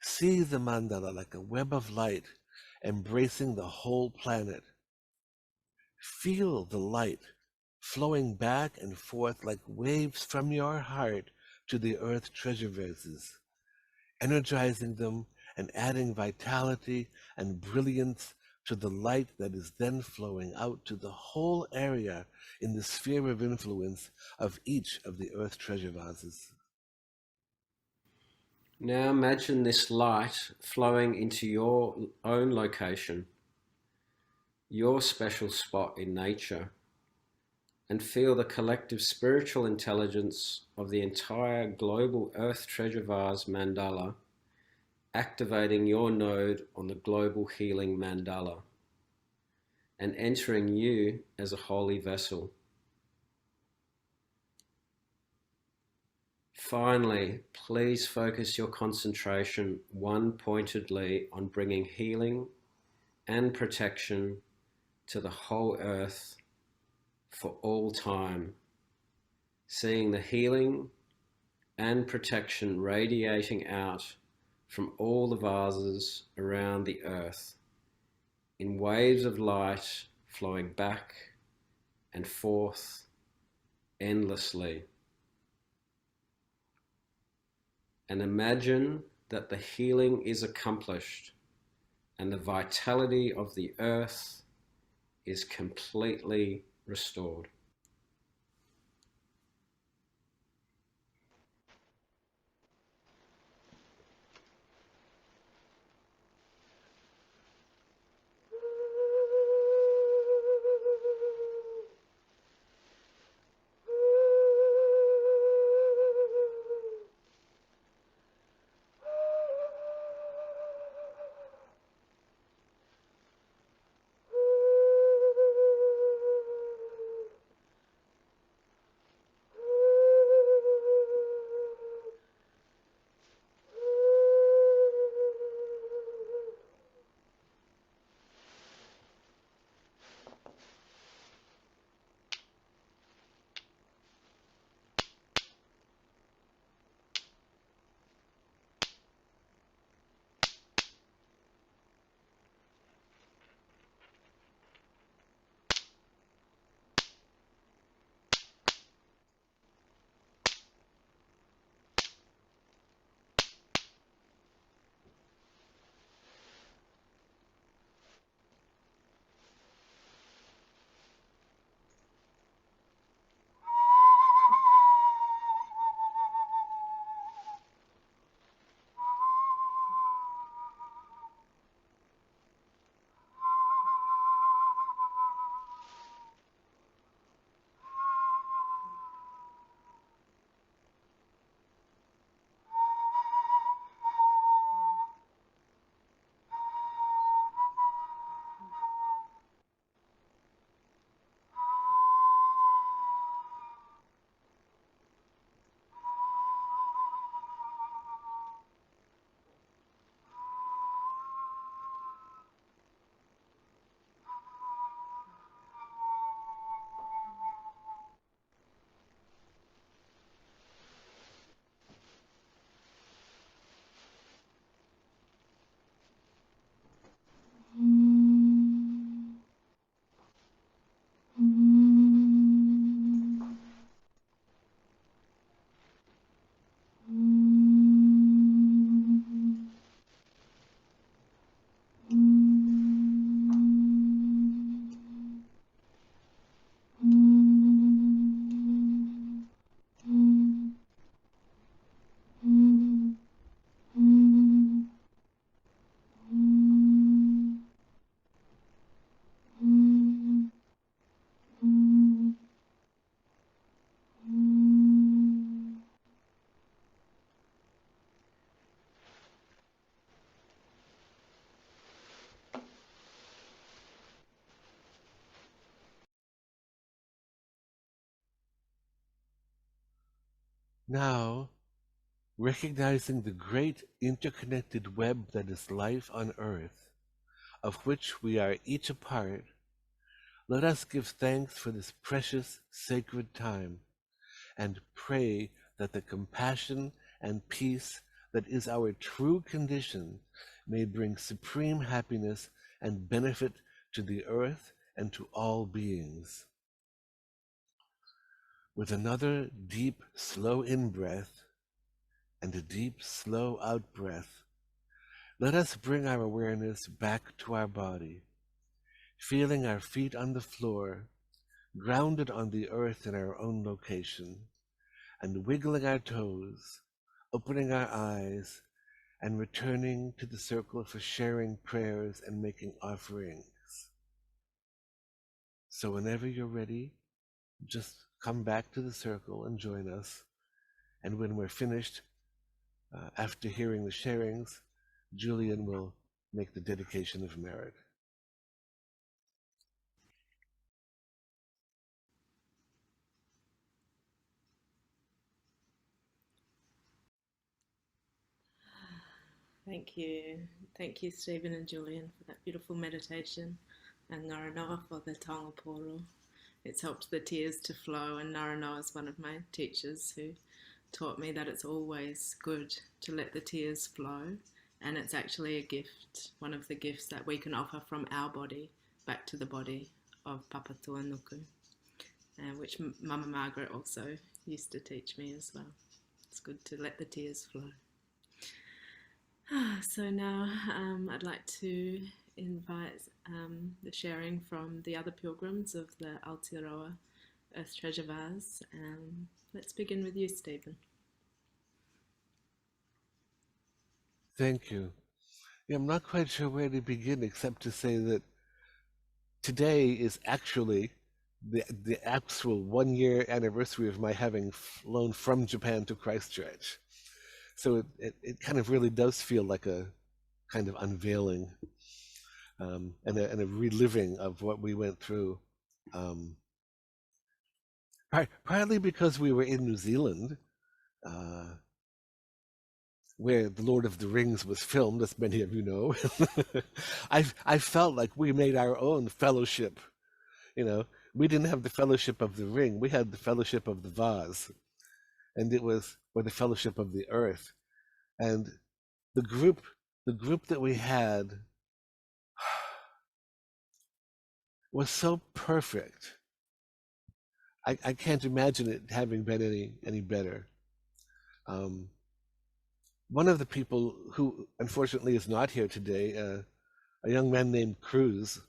See the mandala like a web of light embracing the whole planet. Feel the light flowing back and forth like waves from your heart to the Earth Treasure Vases, energizing them and adding vitality and brilliance to the light that is then flowing out to the whole area in the sphere of influence of each of the Earth Treasure Vases. Now imagine this light flowing into your own location, your special spot in nature, and feel the collective spiritual intelligence of the entire global Earth Treasure Vase mandala activating your node on the global healing mandala and entering you as a holy vessel. Finally, please focus your concentration one-pointedly on bringing healing and protection to the whole earth for all time, seeing the healing and protection radiating out from all the vases around the earth in waves of light flowing back and forth endlessly. And imagine that the healing is accomplished and the vitality of the earth is completely restored. Now, recognizing the great interconnected web that is life on earth, of which we are each a part, let us give thanks for this precious, sacred time, and pray that the compassion and peace that is our true condition may bring supreme happiness and benefit to the earth and to all beings. With another deep, slow in-breath and a deep, slow out-breath, let us bring our awareness back to our body, feeling our feet on the floor, grounded on the earth in our own location, and wiggling our toes, opening our eyes, and returning to the circle for sharing prayers and making offerings. So whenever you're ready, just come back to the circle and join us. And when we're finished, after hearing the sharings, Julian will make the dedication of merit. Thank you. Thank you, Stephen and Julian, for that beautiful meditation, and Ngaronoa for the taonga pūoro. It's helped the tears to flow, and Ngaronoa is one of my teachers who taught me that it's always good to let the tears flow, and it's actually a gift, one of the gifts that we can offer from our body back to the body of Papa Tuanuku, which Mama Margaret also used to teach me as well. It's good to let the tears flow. So now I'd like to invite the sharing from the other pilgrims of the Aotearoa Earth Treasure Vase. Let's begin with you, Stephen. Thank you. Yeah, I'm not quite sure where to begin except to say that today is actually the actual 1-year anniversary of my having flown from Japan to Christchurch. So it kind of really does feel like a kind of unveiling and a reliving of what we went through. Partly because we were in New Zealand, where The Lord of the Rings was filmed, as many of you know. I felt like we made our own fellowship. You know, we didn't have the fellowship of the ring, we had the fellowship of the vase, and it was, or the fellowship of the earth. And the group that we had was so perfect. I can't imagine it having been any better. One of the people who unfortunately is not here today, a young man named Cruize,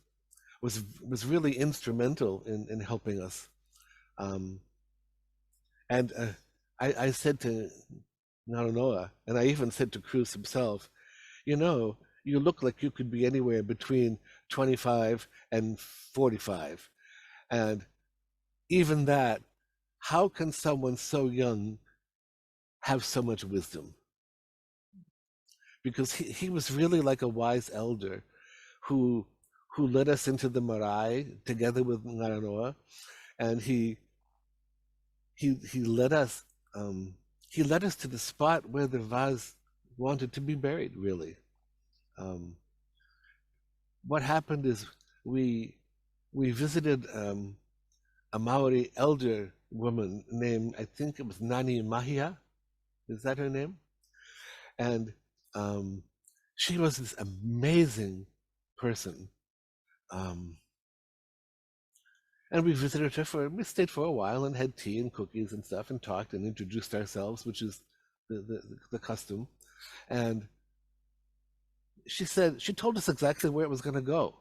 was really instrumental in helping us. And I said to Ngaronoa, and I even said to Cruize himself, you know, you look like you could be anywhere between 25 and 45. And even that, how can someone so young have so much wisdom? Because he was really like a wise elder who led us into the marae together with Ngaronoa, and he led us to the spot where the vase wanted to be buried, really. What happened is we visited a Maori elder woman named, I think it was Nani Mahia, is that her name? And she was this amazing person. And we visited her we stayed for a while and had tea and cookies and stuff and talked and introduced ourselves, which is the custom. And she told us exactly where it was going to go.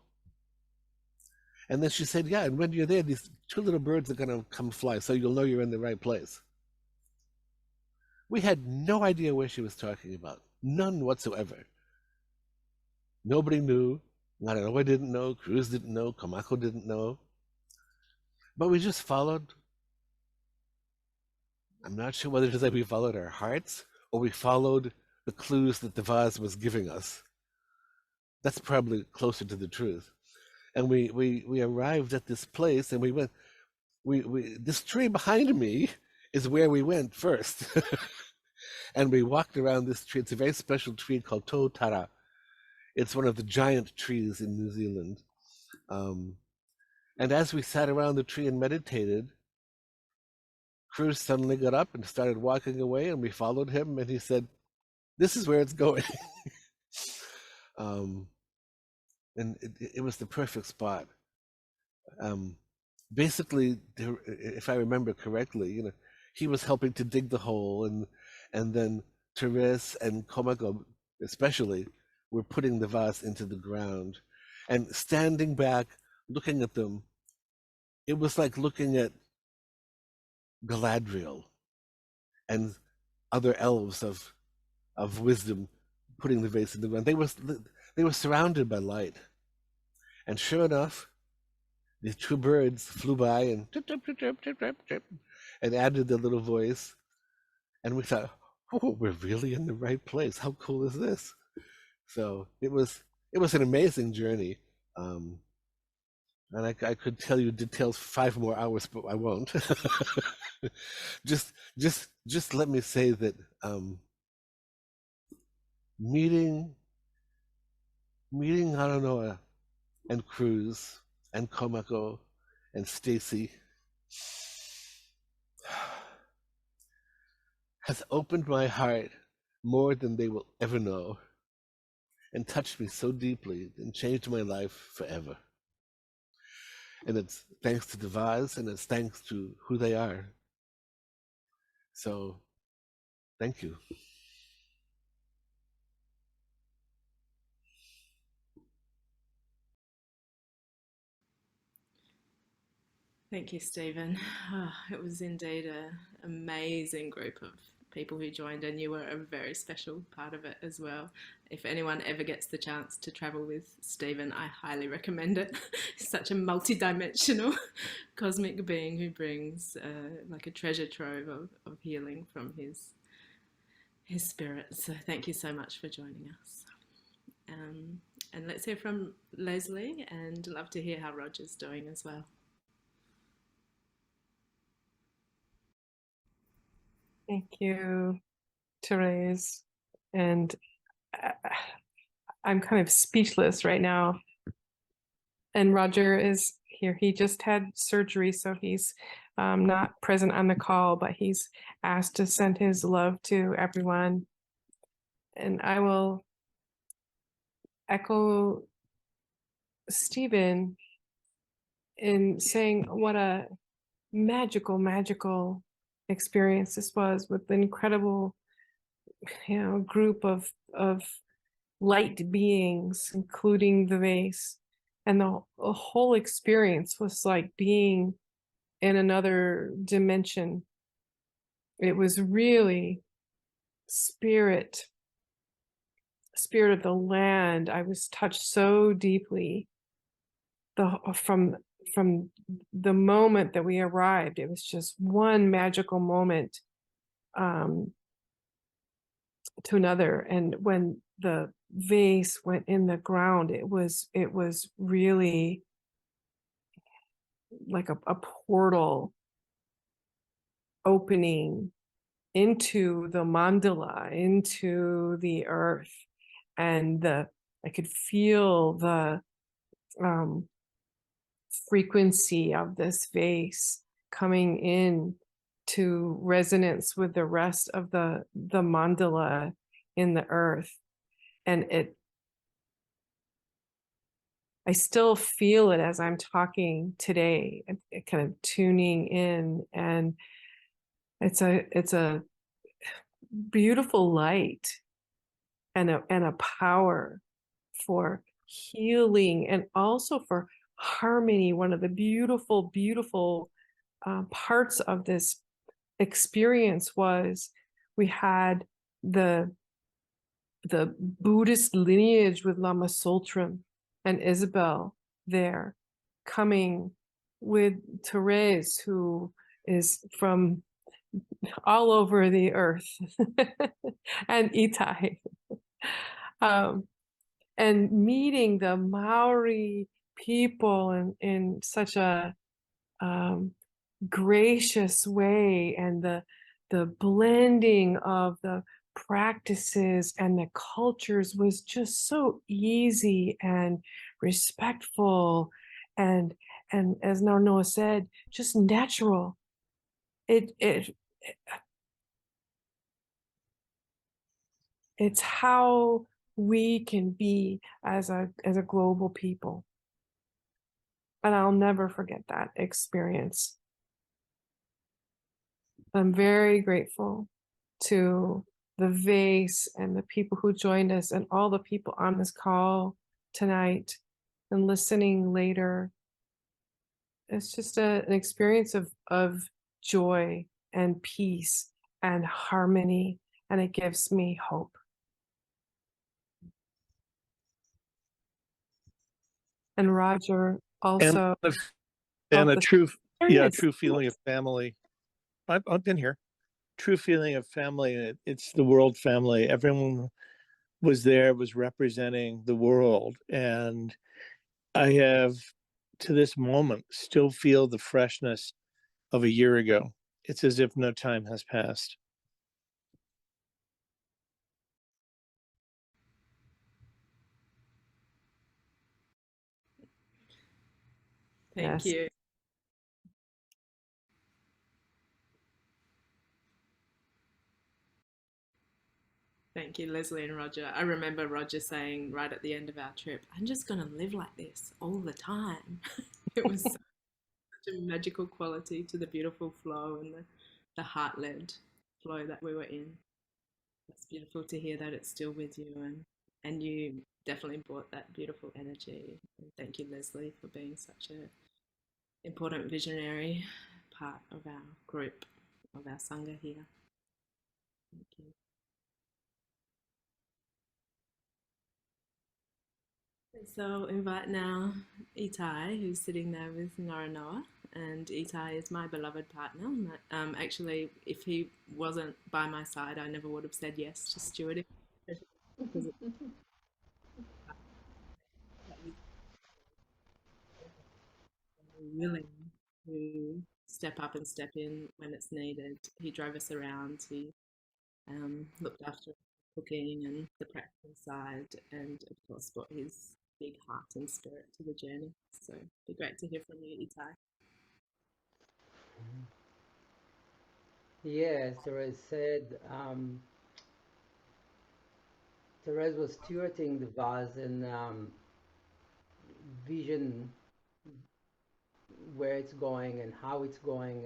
And then she said, yeah, and when you're there, these 2 little birds are going to come fly, so you'll know you're in the right place. We had no idea where she was talking about. None whatsoever. Nobody knew. Ngaronoa didn't know. Cruize didn't know. Komako didn't know. But we just followed. I'm not sure whether it's like we followed our hearts or we followed the clues that the vase was giving us. That's probably closer to the truth. And we arrived at this place, and we went. This tree behind me is where we went first. And we walked around this tree. It's a very special tree called Tōtara. It's one of the giant trees in New Zealand. And as we sat around the tree and meditated, Cruize suddenly got up and started walking away, and we followed him, and he said, "This is where it's going." And it was the perfect spot. Basically, if I remember correctly, he was helping to dig the hole, and then Therese and Komako especially were putting the vase into the ground. And standing back, looking at them, it was like looking at Galadriel and other elves of wisdom putting the vase in the ground. They were surrounded by light. And sure enough, these two birds flew by and and added their little voice. And we thought, oh, we're really in the right place. How cool is this? So it was an amazing journey. And I could tell you details for 5 more hours, but I won't. just let me say that meeting Ngaronoa and Cruize and Komako and Stacy has opened my heart more than they will ever know, and touched me so deeply and changed my life forever. And it's thanks to the vase, and it's thanks to who they are. So, thank you. Thank you, Stephen. Oh, it was indeed an amazing group of people who joined, and you were a very special part of it as well. If anyone ever gets the chance to travel with Stephen, I highly recommend it. He's such a multi-dimensional cosmic being who brings like a treasure trove of healing from his spirit. So thank you so much for joining us. And let's hear from Leslie, and love to hear how Roger's doing as well. Thank you, Therese. And I'm kind of speechless right now. And Roger is here. He just had surgery, so he's not present on the call, but he's asked to send his love to everyone. And I will echo Stephen in saying what a magical experience this was, with the incredible, group of light beings, including the vase. And the whole experience was like being in another dimension. It was really spirit of the land. I was touched so deeply from the moment that we arrived. It was just one magical moment to another. And when the vase went in the ground, it was really like a portal opening into the mandala, into the earth. And I could feel the frequency of this vase coming in to resonance with the rest of the mandala in the earth. And I still feel it as I'm talking today, kind of tuning in. And it's a beautiful light and a power for healing, and also for harmony. One of the beautiful parts of this experience was we had the Buddhist lineage with Lama Tsultrim and Isabel there, coming with Therese, who is from all over the earth, and Etai, and meeting the Maori people in such a gracious way, and the blending of the practices and the cultures was just so easy and respectful, and as Ngaronoa said, just natural. It's how we can be as a global people. And I'll never forget that experience. I'm very grateful to the vase and the people who joined us and all the people on this call tonight and listening later. It's just an experience of joy and peace and harmony, and it gives me hope. And Roger also and felt a the true experience. true feeling of family. I've been here. True feeling of family. It's the world family. Everyone was there, was representing the world, and I have, to this moment, still feel the freshness of a year ago. It's as if no time has passed. Thank Yes. you. Thank you, Leslie and Roger. I remember Roger saying right at the end of our trip, I'm just going to live like this all the time. It was such a magical quality to the beautiful flow and the heart-led flow that we were in. It's beautiful to hear that it's still with you, and you definitely brought that beautiful energy. And thank you, Leslie, for being such an important visionary part of our group, of our Sangha here. Thank you. So I'll invite now Etai, who's sitting there with Ngaronoa, and Etai is my beloved partner. Actually, if he wasn't by my side, I never would have said yes to stewarding. Because it's willing to step up and step in when it's needed. He drove us around. He looked after cooking and the practical side, and of course brought his big heart and spirit to the journey. So it'd be great to hear from you, Etai. Yes, Therese said, Therese was stewarding the vase and vision where it's going and how it's going,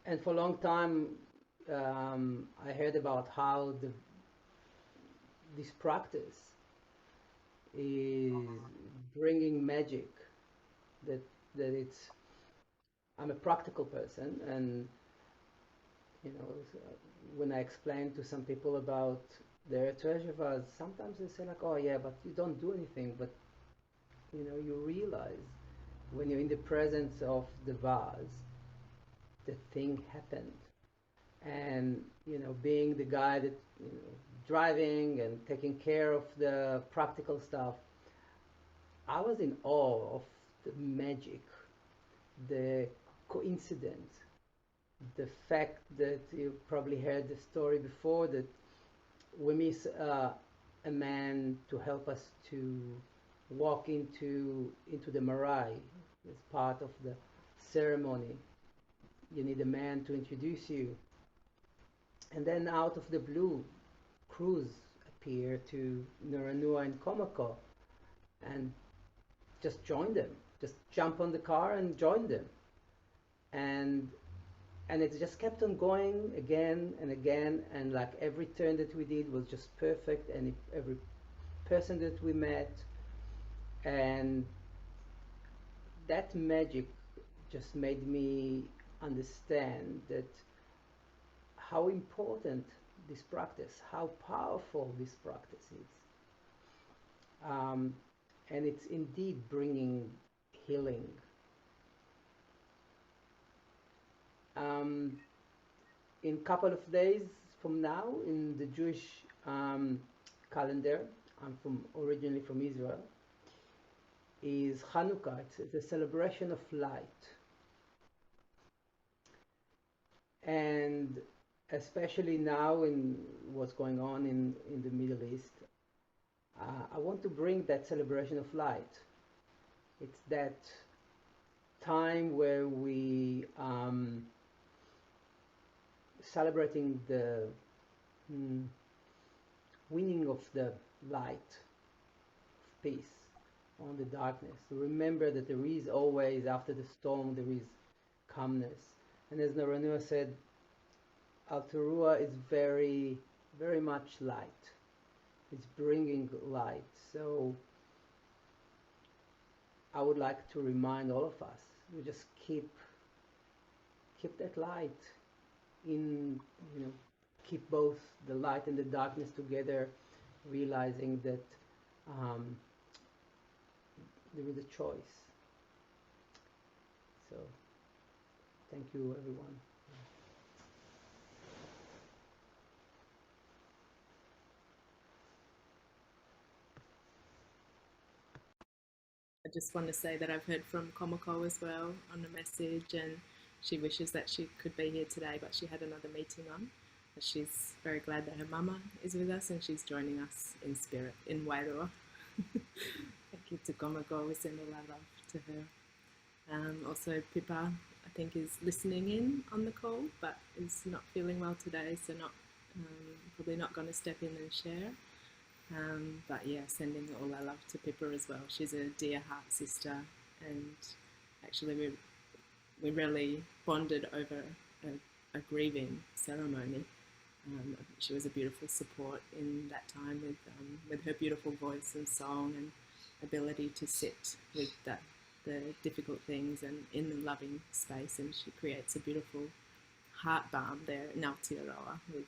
and for a long time I heard about how this practice is bringing magic, that it's, I'm a practical person, and you know, when I explain to some people about their treasure vase, sometimes they say like, oh yeah, but you don't do anything. But you know, you realize when you're in the presence of the vase, the thing happened. And you know, being the guy that, you know, driving and taking care of the practical stuff, I was in awe of the magic, the coincidence, the fact that you probably heard the story before, that we miss a man to help us to walk into the marae as part of the ceremony. You need a man to introduce you, and then out of the blue, Cruize appear to Ngaronoa and Komako, and just join them, just jump on the car and join them, and it just kept on going again and again, and like every turn that we did was just perfect, and every person that we met, and that magic just made me understand that how important this practice, how powerful this practice is, and it's indeed bringing healing. In a couple of days from now, in the Jewish calendar, I'm originally from Israel, is Hanukkah. It's a celebration of light. And especially now in what's going on in the Middle East, I want to bring that celebration of light. It's that time where we celebrating the winning of the light, of peace on the darkness. Remember that there is always, after the storm, there is calmness. And as Ngaronoa said, Aotearoa is very, very much light. It's bringing light. So I would like to remind all of us, we just keep that light in, keep both the light and the darkness together, realizing that there is a choice. So thank you, everyone. I just want to say that I've heard from Komako as well on a message, and she wishes that she could be here today, but she had another meeting on. But she's very glad that her mama is with us and she's joining us in spirit in Wairoa. Thank you to Komako. We send all our love to her. Also, Pippa, I think, is listening in on the call, but is not feeling well today, so probably not going to step in and share. But yeah, sending all our love to Pippa as well. She's a dear heart sister, and actually we really bonded over a grieving ceremony. She was a beautiful support in that time with her beautiful voice and song and ability to sit with the difficult things and in the loving space, and she creates a beautiful heart balm there in Aotearoa with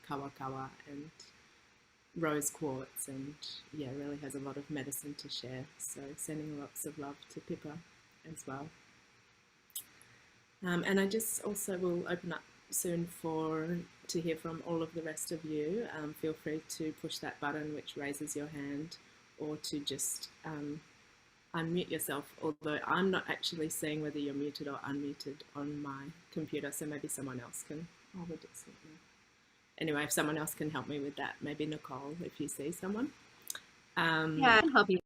kawakawa and rose quartz, and yeah, really has a lot of medicine to share. So sending lots of love to Pippa as well. And I just also will open up soon to hear from all of the rest of you. Feel free to push that button which raises your hand, or to just unmute yourself, although I'm not actually seeing whether you're muted or unmuted on my computer, so maybe someone else can. Anyway, if someone else can help me with that, maybe Nicole, if you see someone. Yeah, I can help you.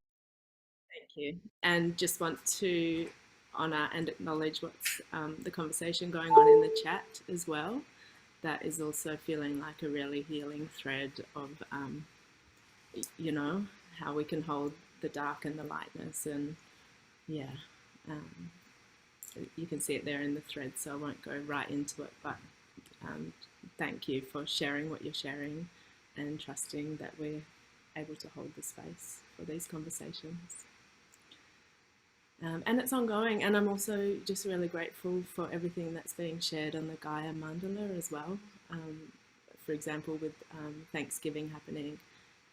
Thank you. And just want to honour and acknowledge what's the conversation going on in the chat as well. That is also feeling like a really healing thread of, how we can hold the dark and the lightness. And yeah, you can see it there in the thread, so I won't go right into it, but thank you for sharing what you're sharing and trusting that we're able to hold the space for these conversations. And it's ongoing, and I'm also just really grateful for everything that's being shared on the Gaia Mandala as well. For example, with Thanksgiving happening,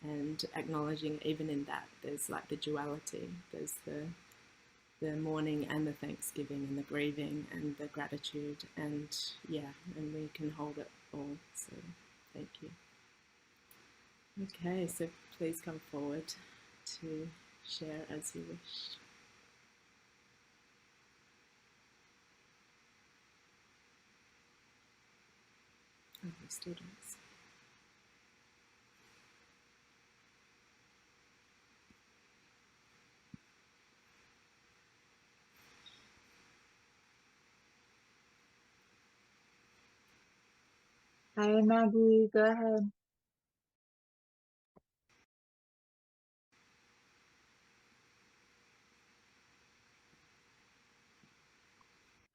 and acknowledging even in that there's like the duality. There's the mourning and the Thanksgiving and the grieving and the gratitude, and yeah, and we can hold it all. So thank you. Okay, so please come forward to share as you wish. Oh, students. Hi, Maggie, go ahead.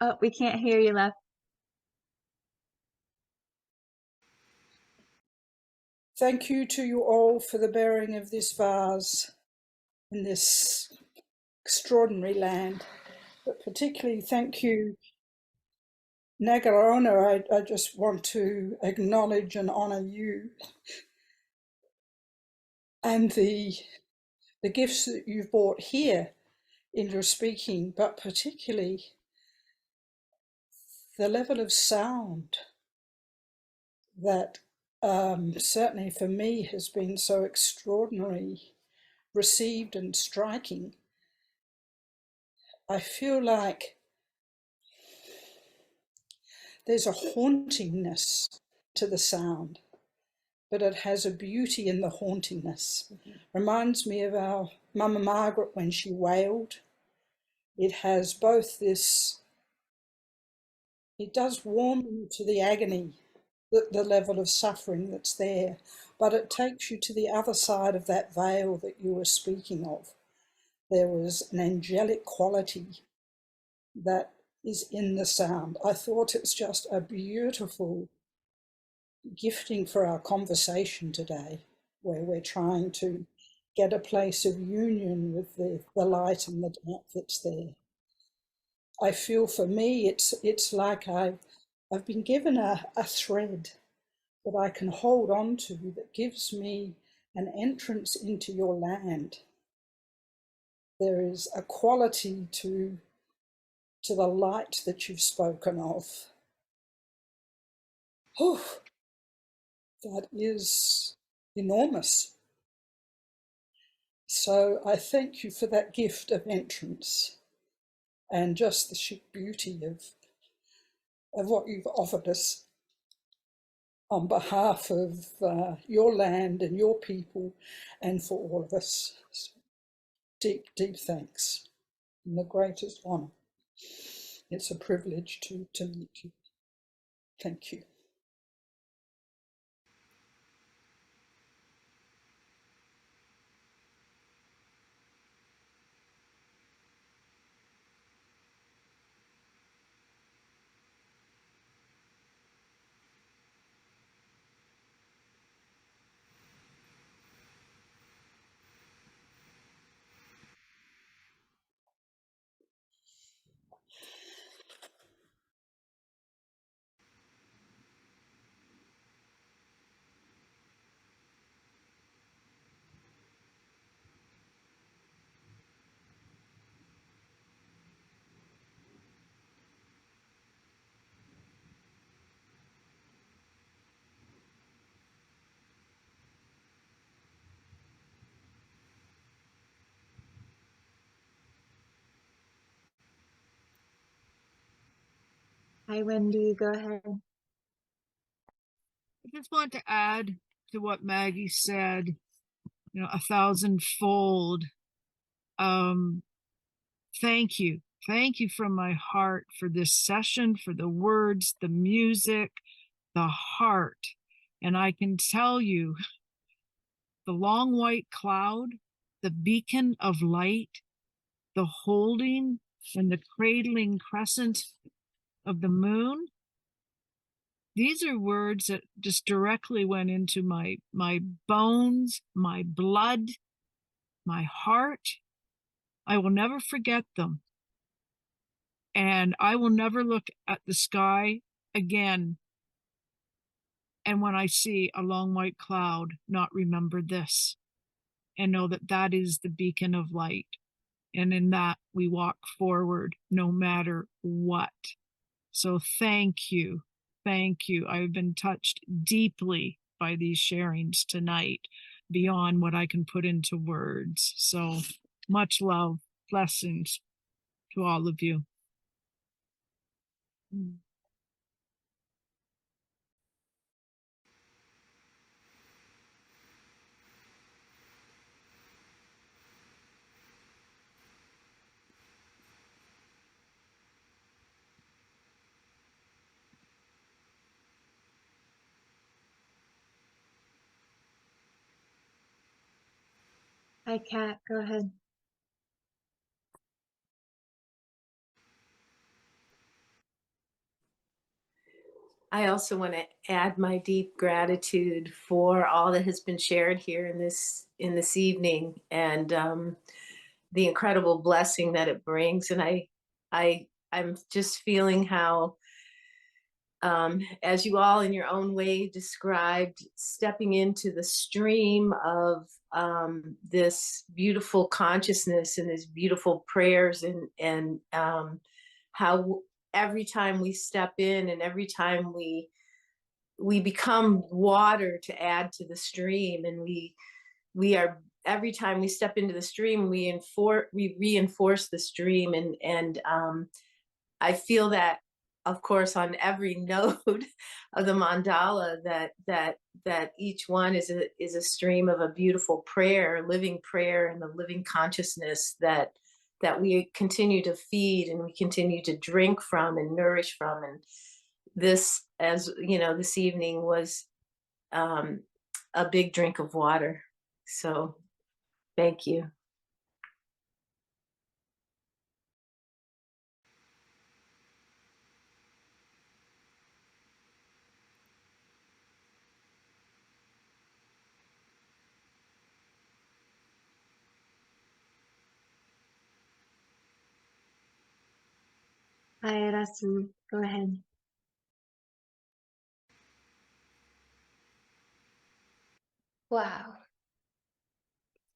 Oh, we can't hear you, left. Thank you to you all for the bearing of this vase in this extraordinary land, but particularly thank you, Ngaronoa. I just want to acknowledge and honour you and the gifts that you've brought here in your speaking, but particularly the level of sound that certainly for me has been so extraordinary, received and striking. I feel like there's a hauntingness to the sound, but it has a beauty in the hauntingness. Reminds me of our Mama Margaret when she wailed. It has both this, it does warm you to the agony, the level of suffering that's there, but it takes you to the other side of that veil that you were speaking of. There was an angelic quality that is in the sound. I thought it's just a beautiful gifting for our conversation today, where we're trying to get a place of union with the light and the dark that's there. I feel for me, it's like I've been given a thread that I can hold on to that gives me an entrance into your land. There is a quality to the light that you've spoken of. Oh, that is enormous. So I thank you for that gift of entrance and just the sheer beauty of what you've offered us on behalf of your land and your people and for all of us. So deep, deep thanks and the greatest honour. It's a privilege to meet you. Thank you. Hi, Wendy, go ahead. I just want to add to what Maggie said, you know, 1,000-fold. Thank you. Thank you from my heart for this session, for the words, the music, the heart. And I can tell you, the long white cloud, the beacon of light, the holding and the cradling crescent of the moon, these are words that just directly went into my bones, my blood, my heart. I will never forget them. And I will never look at the sky again. And when I see a long white cloud, not remember this and know that that is the beacon of light. And in that we walk forward no matter what. So thank you. Thank you. I've been touched deeply by these sharings tonight beyond what I can put into words. So much love, blessings to all of you. Hi, Kat, go ahead. I also want to add my deep gratitude for all that has been shared here in this evening, and the incredible blessing that it brings. And I'm just feeling how, as you all in your own way described, stepping into the stream of this beautiful consciousness and these beautiful prayers, and how every time we step in and every time we become water to add to the stream, and we are every time we step into the stream, we reinforce the stream, and I feel that, of course, on every node of the mandala, that each one is a stream of a beautiful prayer, living prayer, and the living consciousness that we continue to feed and we continue to drink from and nourish from. And this, as you know, this evening was a big drink of water. So thank you. Hi, Rasu, go ahead. Wow.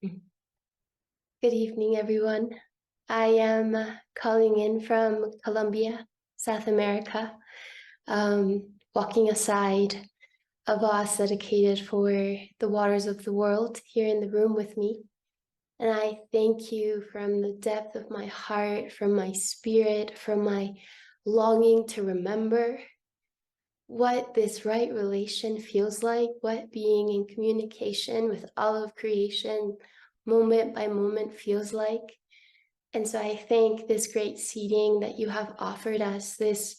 Good evening, everyone. I am calling in from Colombia, South America, walking aside a vase dedicated for the waters of the world here in the room with me. And I thank you from the depth of my heart, from my spirit, from my longing to remember what this right relation feels like, what being in communication with all of creation moment by moment feels like. And so I thank this great seeding that you have offered us, this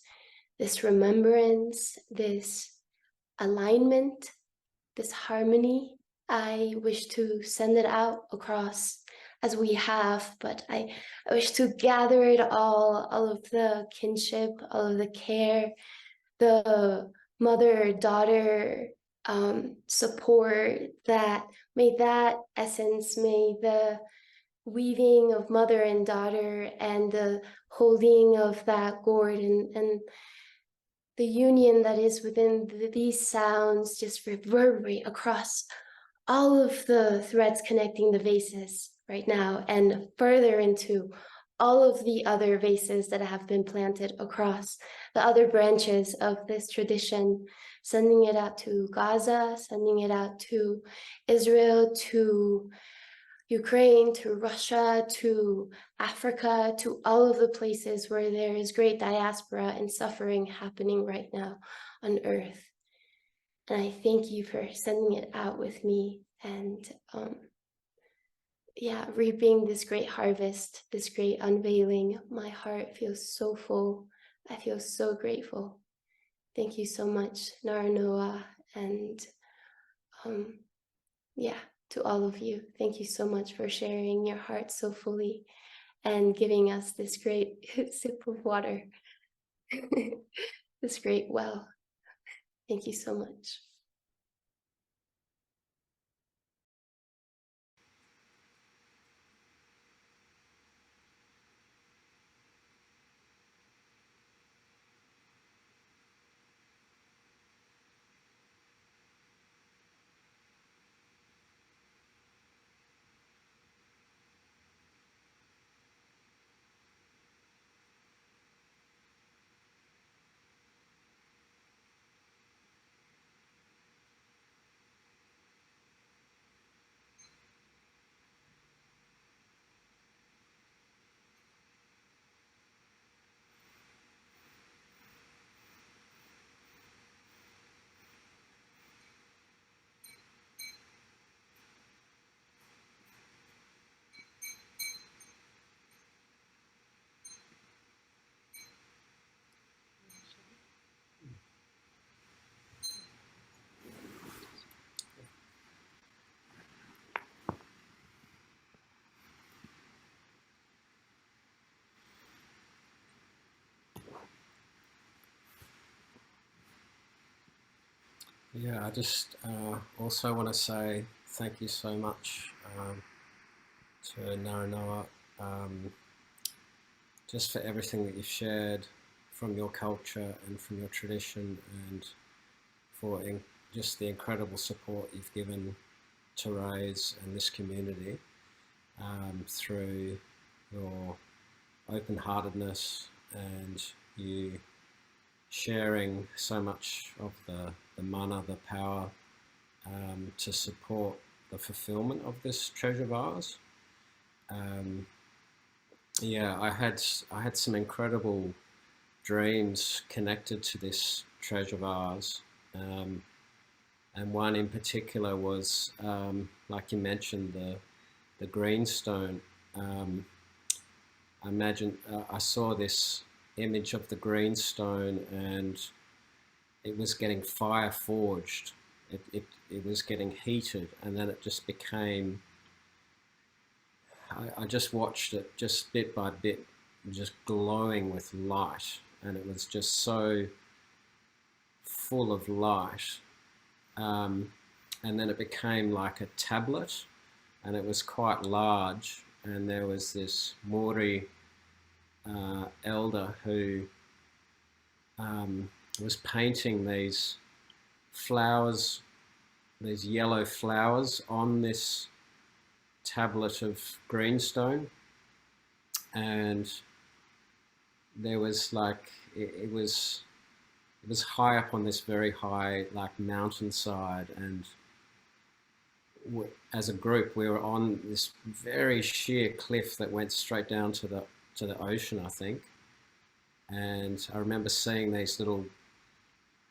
remembrance, this alignment, this harmony. I wish to send it out across as we have, but I wish to gather it all of the kinship, all of the care, the mother-daughter support, that may that essence, may the weaving of mother and daughter and the holding of that gourd and the union that is within these sounds just reverberate across all of the threads connecting the vases right now and further into all of the other vases that have been planted across the other branches of this tradition, sending it out to Gaza, sending it out to Israel, to Ukraine, to Russia, to Africa, to all of the places where there is great diaspora and suffering happening right now on Earth. And I thank you for sending it out with me and reaping this great harvest, this great unveiling. My heart feels so full. I feel so grateful. Thank you so much, Ngaronoa, and to all of you. Thank you so much for sharing your heart so fully and giving us this great sip of water, this great well. Thank you so much. Yeah, I just also want to say thank you so much to Ngaronoa, just for everything that you've shared from your culture and from your tradition, and for just the incredible support you've given Therese and this community through your open-heartedness and you sharing so much of the mana, the power to support the fulfillment of this treasure vase. Yeah, I had some incredible dreams connected to this treasure vase, and one in particular was, like you mentioned, the greenstone. I imagine I saw this image of the greenstone, and it was getting fire forged. It was getting heated, and then it just became. I just watched it, just bit by bit, just glowing with light, and it was just so full of light. And then it became like a tablet, and it was quite large, and there was this Maori elder who was painting these flowers, these yellow flowers on this tablet of greenstone, and there was like it was high up on this very high like mountainside, and as a group we were on this very sheer cliff that went straight down to the ocean, I think. And I remember seeing these little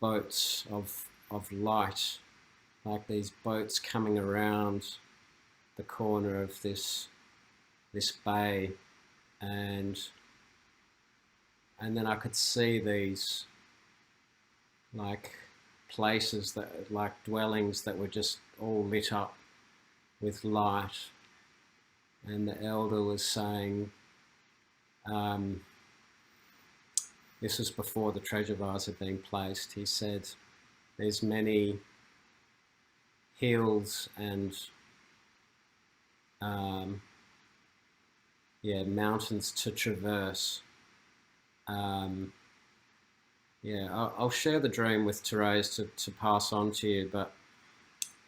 boats of light, like these boats coming around the corner of this bay, and then I could see these like places that like dwellings that were just all lit up with light. And the elder was saying, this was before the treasure vase had been placed, he said there's many hills and mountains to traverse. I'll share the dream with Therese to pass on to you, but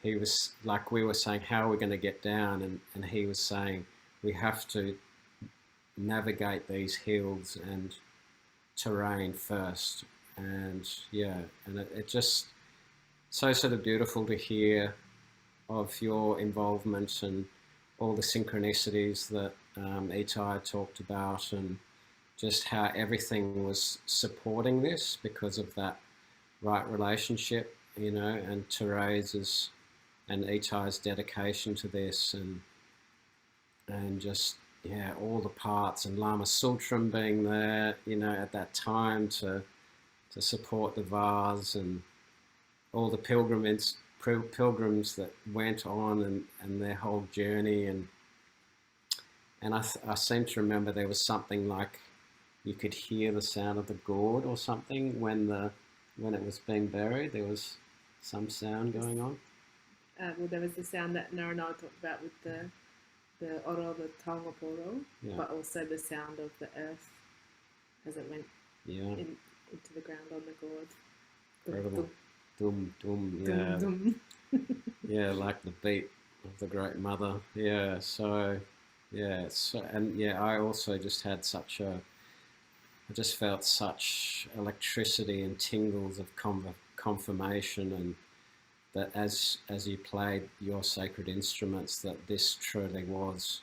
he was like, we were saying, how are we going to get down? And he was saying, we have to navigate these hills and terrain first. And it just so sort of beautiful to hear of your involvement and all the synchronicities that Etai talked about, and just how everything was supporting this because of that right relationship, and Therese's and Etai's dedication to this, and just all the parts, and Lama Tsultrim being there, at that time to support the vase, and all the pilgrims that went on and their whole journey, and I seem to remember there was something like you could hear the sound of the gourd or something when it was being buried. There was some sound going on. Well, there was the sound that Ngaronoa talked about with the oro, the taonga pūoro, but also the sound of the earth as it went into the ground on the gourd. Incredible. Dum, dum, Dum, dum. Yeah, like the beat of the Great Mother. Yeah, so, I also just had I just felt such electricity and tingles of confirmation, and that as you played your sacred instruments, that this truly was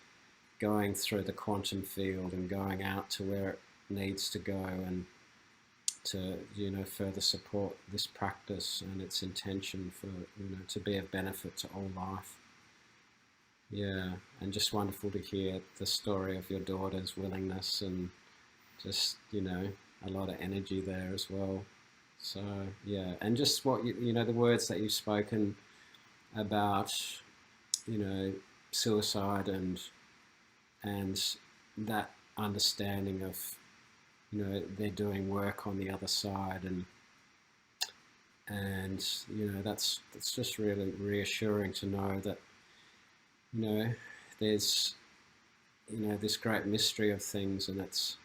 going through the quantum field and going out to where it needs to go, and to further support this practice and its intention for to be of benefit to all life. Yeah, and just wonderful to hear the story of your daughter's willingness, and just a lot of energy there as well. So and just what the words that you've spoken about, suicide and that understanding of they're doing work on the other side, and that's just really reassuring to know that there's this great mystery of things, and it's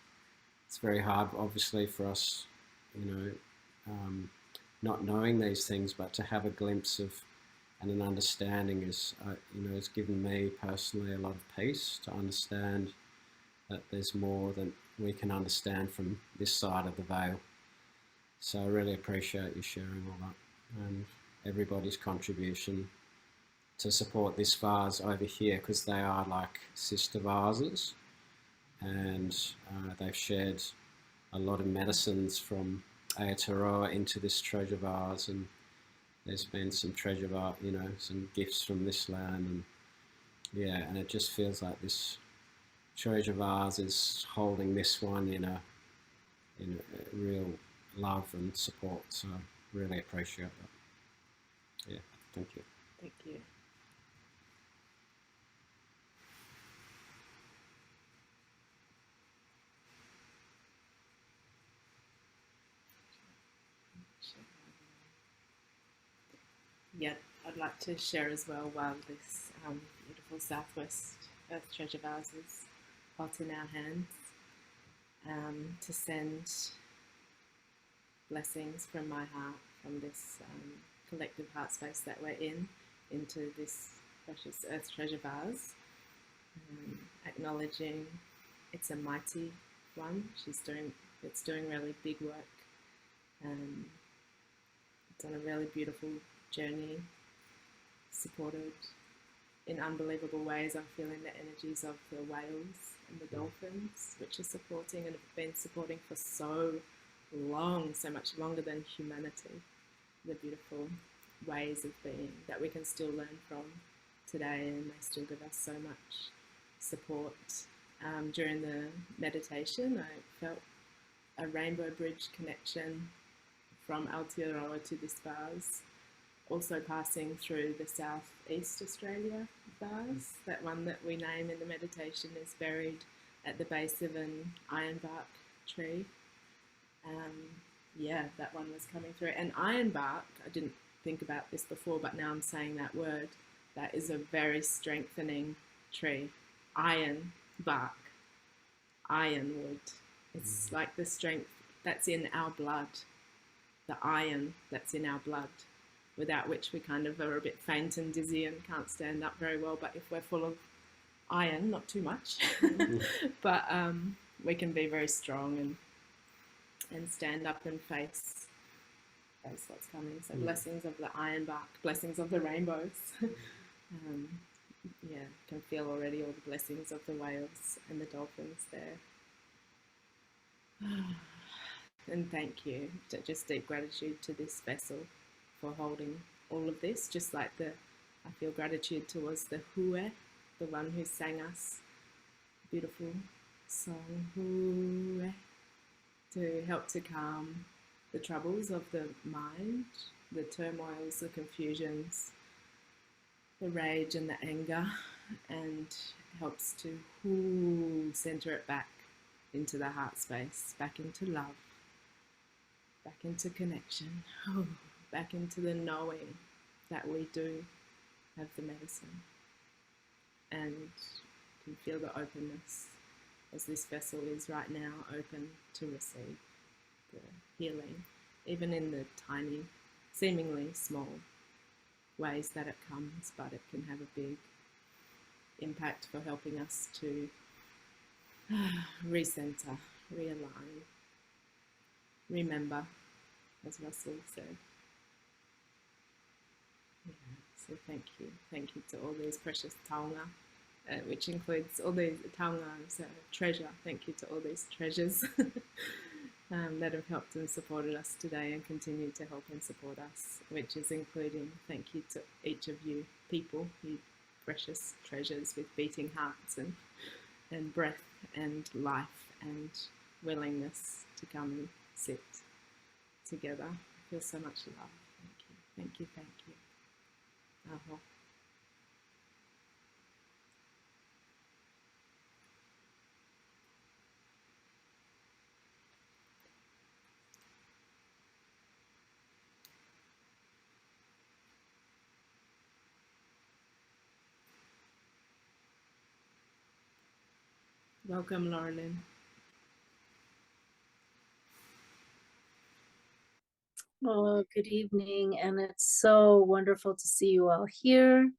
very hard obviously for us not knowing these things, but to have a glimpse of and an understanding is it's given me personally a lot of peace to understand that there's more than we can understand from this side of the veil. So I really appreciate you sharing all that, and everybody's contribution to support this vase over here, because they are like sister vases, and they've shared a lot of medicines from Aotearoa into this treasure vase, and there's been some treasure vase, you know, some gifts from this land, and yeah, and it just feels like this treasure vase is holding this one in a real love and support. So really appreciate that. Yeah, thank you. Thank you. Yeah, I'd like to share as well while this beautiful Southwest Earth Treasure Vase is hot in our hands, to send blessings from my heart, from this collective heart space that we're in, into this precious Earth Treasure Vase, acknowledging it's a mighty one. It's doing really big work. It's on a really beautiful journey, supported in unbelievable ways. I'm feeling the energies of the whales and the dolphins, which are supporting and have been supporting for so long, so much longer than humanity. The beautiful ways of being that we can still learn from today, and they still give us so much support. During the meditation, I felt a rainbow bridge connection from Aotearoa to this vase, also passing through the Southeast Australia vase. That one that we name in the meditation is buried at the base of an ironbark tree. Yeah, that one was coming through. And ironbark, I didn't think about this before, but now I'm saying that word, that is a very strengthening tree. Iron bark, ironwood. It's like the strength that's in our blood, the iron that's in our blood, without which we kind of are a bit faint and dizzy and can't stand up very well. But if we're full of iron, not too much, but we can be very strong and stand up and face what's coming. So blessings of the iron bark, blessings of the rainbows. Yeah, can feel already all the blessings of the whales and the dolphins there. And thank you, just deep gratitude to this vessel for holding all of this, just like I feel gratitude towards the hue, the one who sang us a beautiful song, hue, to help to calm the troubles of the mind, the turmoils, the confusions, the rage and the anger, and helps to center it back into the heart space, back into love, back into connection, back into the knowing that we do have the medicine, and can feel the openness as this vessel is right now, open to receive the healing, even in the tiny, seemingly small ways that it comes, but it can have a big impact for helping us to recenter, realign, remember, as Russell said. Yeah, so thank you to all these precious taonga, which includes all these taonga as a treasure. Thank you to all these treasures that have helped and supported us today and continue to help and support us, which is including thank you to each of you people, you precious treasures with beating hearts and breath and life and willingness to come and sit together. I feel so much love. Thank you. Aho. Welcome, Laureline. Oh, good evening, and it's so wonderful to see you all here,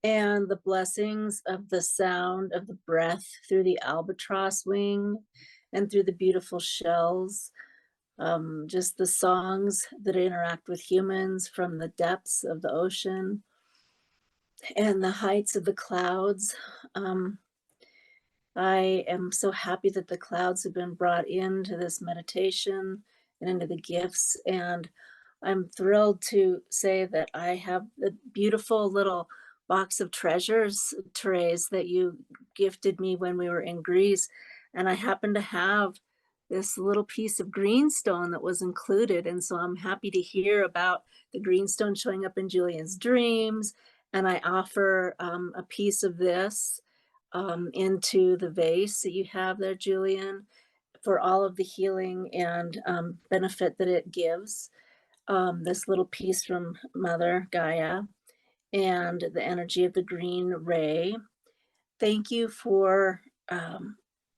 and the blessings of the sound of the breath through the albatross wing and through the beautiful shells, just the songs that interact with humans from the depths of the ocean, and the heights of the clouds. I am so happy that the clouds have been brought into this meditation and into the gifts. And I'm thrilled to say that I have the beautiful little box of treasures, Therese, that you gifted me when we were in Greece. And I happen to have this little piece of greenstone that was included. And so I'm happy to hear about the greenstone showing up in Julian's dreams. And I offer a piece of this into the vase that you have there, Julian, for all of the healing and benefit that it gives. This little piece from Mother Gaia and the energy of the green ray. Thank you for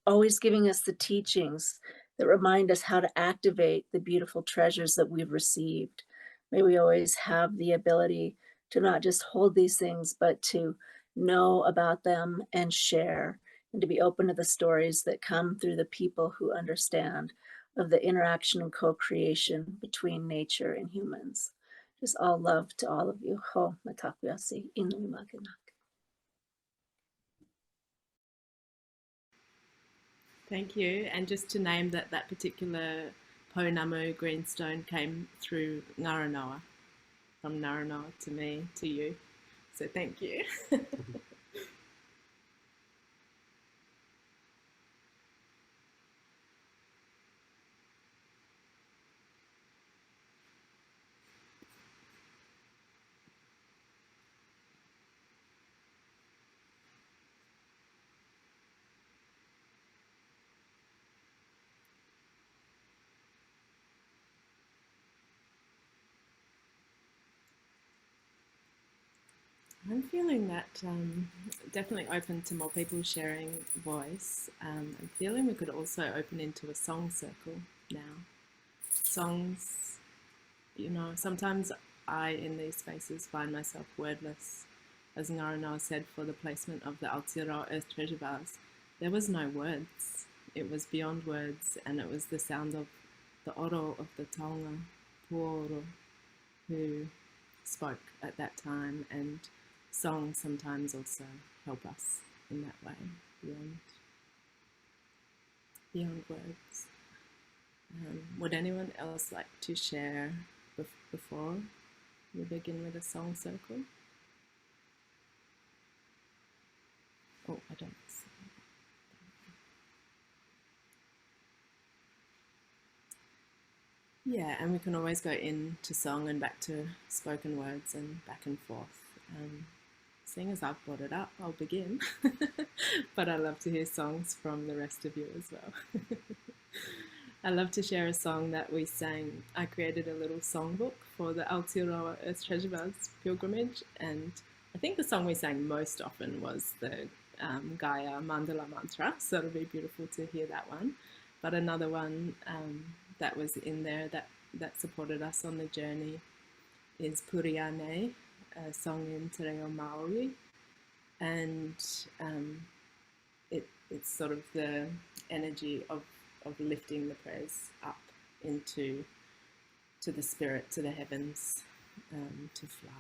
always giving us the teachings that remind us how to activate the beautiful treasures that we've received. May we always have the ability to not just hold these things, but to know about them and share, and to be open to the stories that come through the people who understand of the interaction and co-creation between nature and humans. Just all love to all of you. Ho matakuasi inui makina. Thank you. And just to name that that particular Pounamu greenstone came through Ngaronoa, from Ngaronoa to me, to you. So thank you. I'm feeling that definitely open to more people sharing voice. I'm feeling we could also open into a song circle now. Songs, you know, sometimes I, in these spaces, find myself wordless. As Ngaronoa said, for the placement of the Aotearoa Earth Treasure Vase, there was no words. It was beyond words, and it was the sound of the oro of the taonga, pūoro, who spoke at that time, and songs sometimes also help us in that way, beyond words. Would anyone else like to share before we begin with a song circle? Oh, I don't see. Yeah, and we can always go into song and back to spoken words and back and forth. Seeing as I've brought it up, I'll begin. But I love to hear songs from the rest of you as well. I love to share a song that we sang. I created a little songbook for the Aotearoa Earth Treasure Vase pilgrimage, and I think the song we sang most often was the Gaia Mandala Mantra, so it'll be beautiful to hear that one. But another one that was in there that supported us on the journey is Puriane, a song in Te Reo Maori, and it's sort of the energy of lifting the prayers up into the spirit, to the heavens, to fly.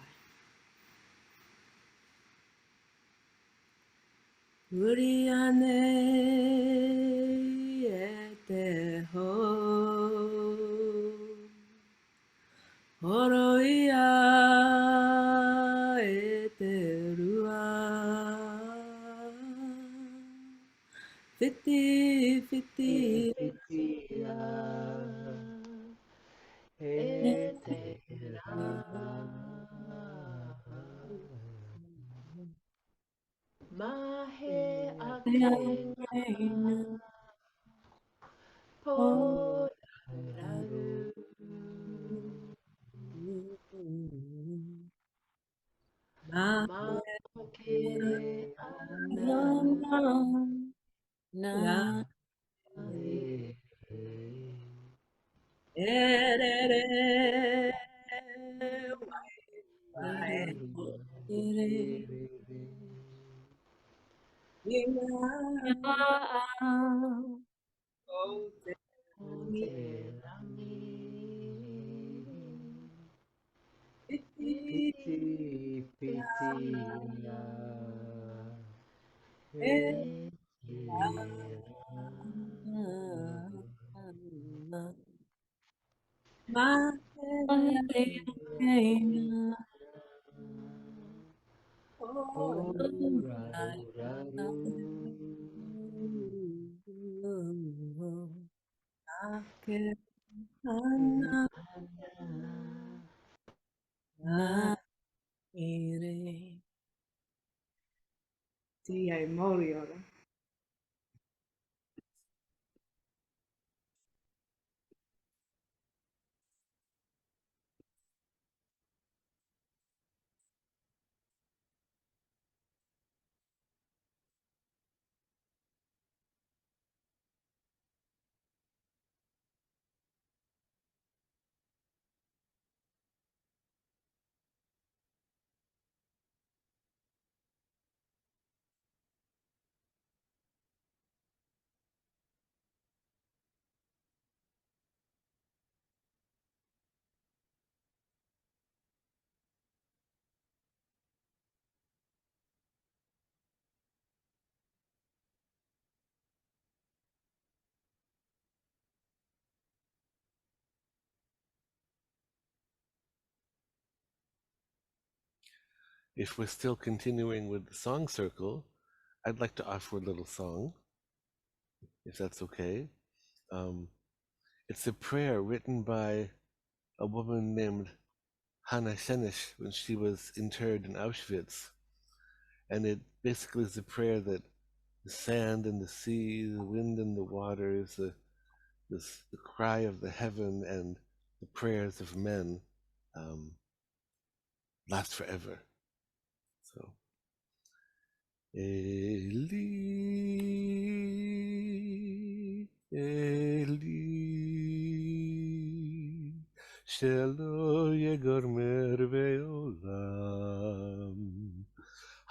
Puriane e te ho, horoia e te rua, whiti, whiti, e te rā. Mahe ake ngā pōraru. Ma ke ana Na e erere wai inga o te o te rangi. iti Piti, piti, Maori Elder. If we're still continuing with the song circle, I'd like to offer a little song, if that's okay. It's a prayer written by a woman named Hannah Shenish when she was interred in Auschwitz. And it basically is a prayer that the sand and the sea, the wind and the waters, the cry of the heaven and the prayers of men last forever. So, Eli, Eli, shelo yegormer ve'olam,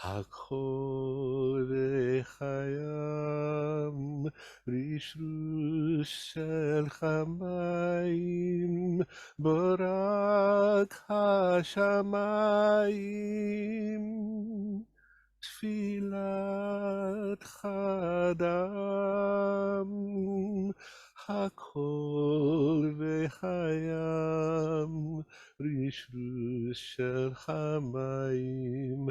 hakol v'chayam, rish shel chamayim, borak hashamayim. Tfilat chadam, hakol v'chayam, rishrush shel chamayim,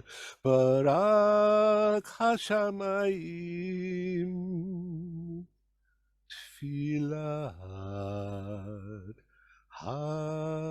barak hashamayim, tfilat hadam.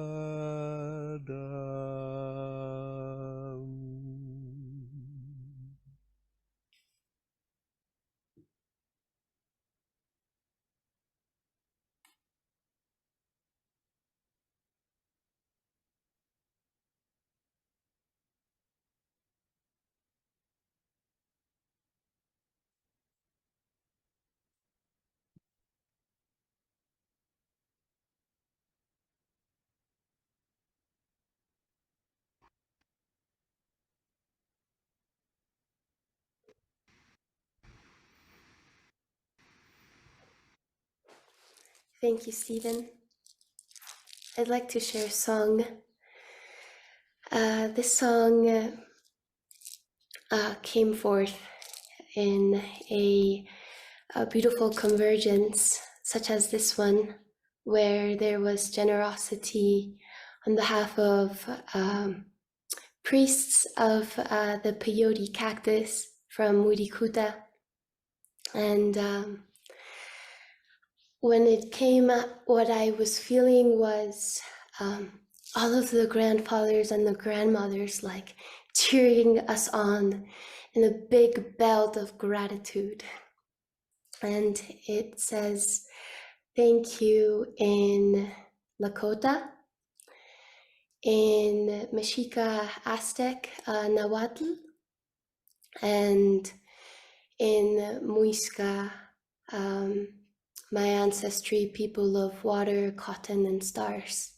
Thank you, Stephen. I'd like to share a song. This song came forth in a beautiful convergence, such as this one, where there was generosity on behalf of priests of the peyote cactus from Murikuta. And when it came up, what I was feeling was all of the grandfathers and the grandmothers like cheering us on in a big belt of gratitude. And it says, thank you in Lakota, in Mexica Aztec, Nahuatl, and in Muisca, my ancestry, people of water, cotton, and stars.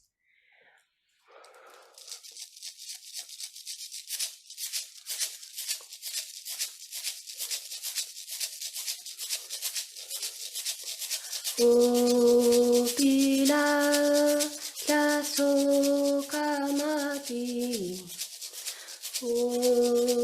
O pila kaso kamati, o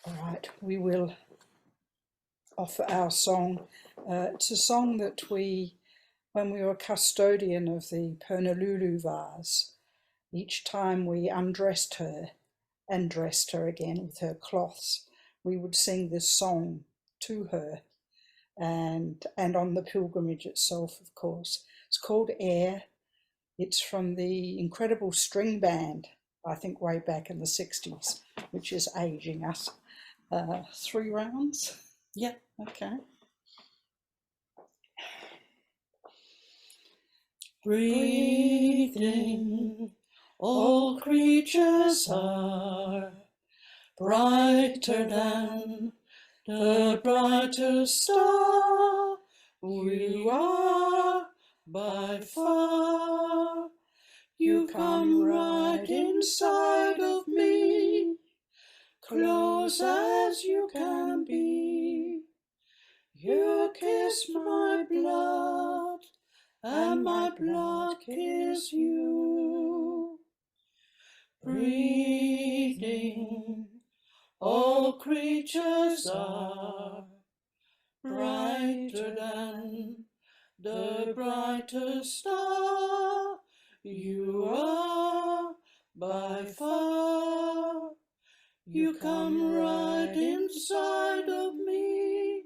All right, we will offer our song. It's a song that when we were custodian of the Pernalulu vase, each time we undressed her and dressed her again with her cloths, we would sing this song to her, and on the pilgrimage itself, of course. It's called Air. It's from the incredible string band, I think way back in the 60s, which is aging us. 3 rounds? Yep, okay. Breathing, all creatures are brighter than the brightest star. You are by far. You come right inside of me, close as you can be. You kiss my blood, and my blood kiss you. Breathing, all creatures are brighter than the brightest star. You are by far. You come right inside of me,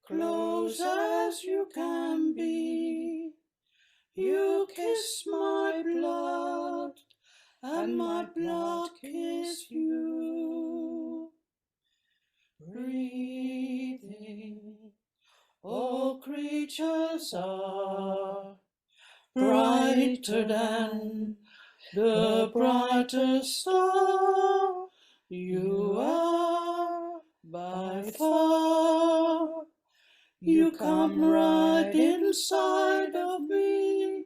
close as you can be. You kiss my blood, and my blood kiss you. Breathing, all creatures are brighter than the brightest star. You are by far. You come right inside of me,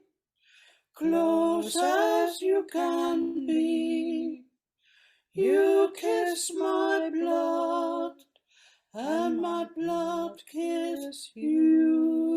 close as you can be. You kiss my blood, and my blood kiss you.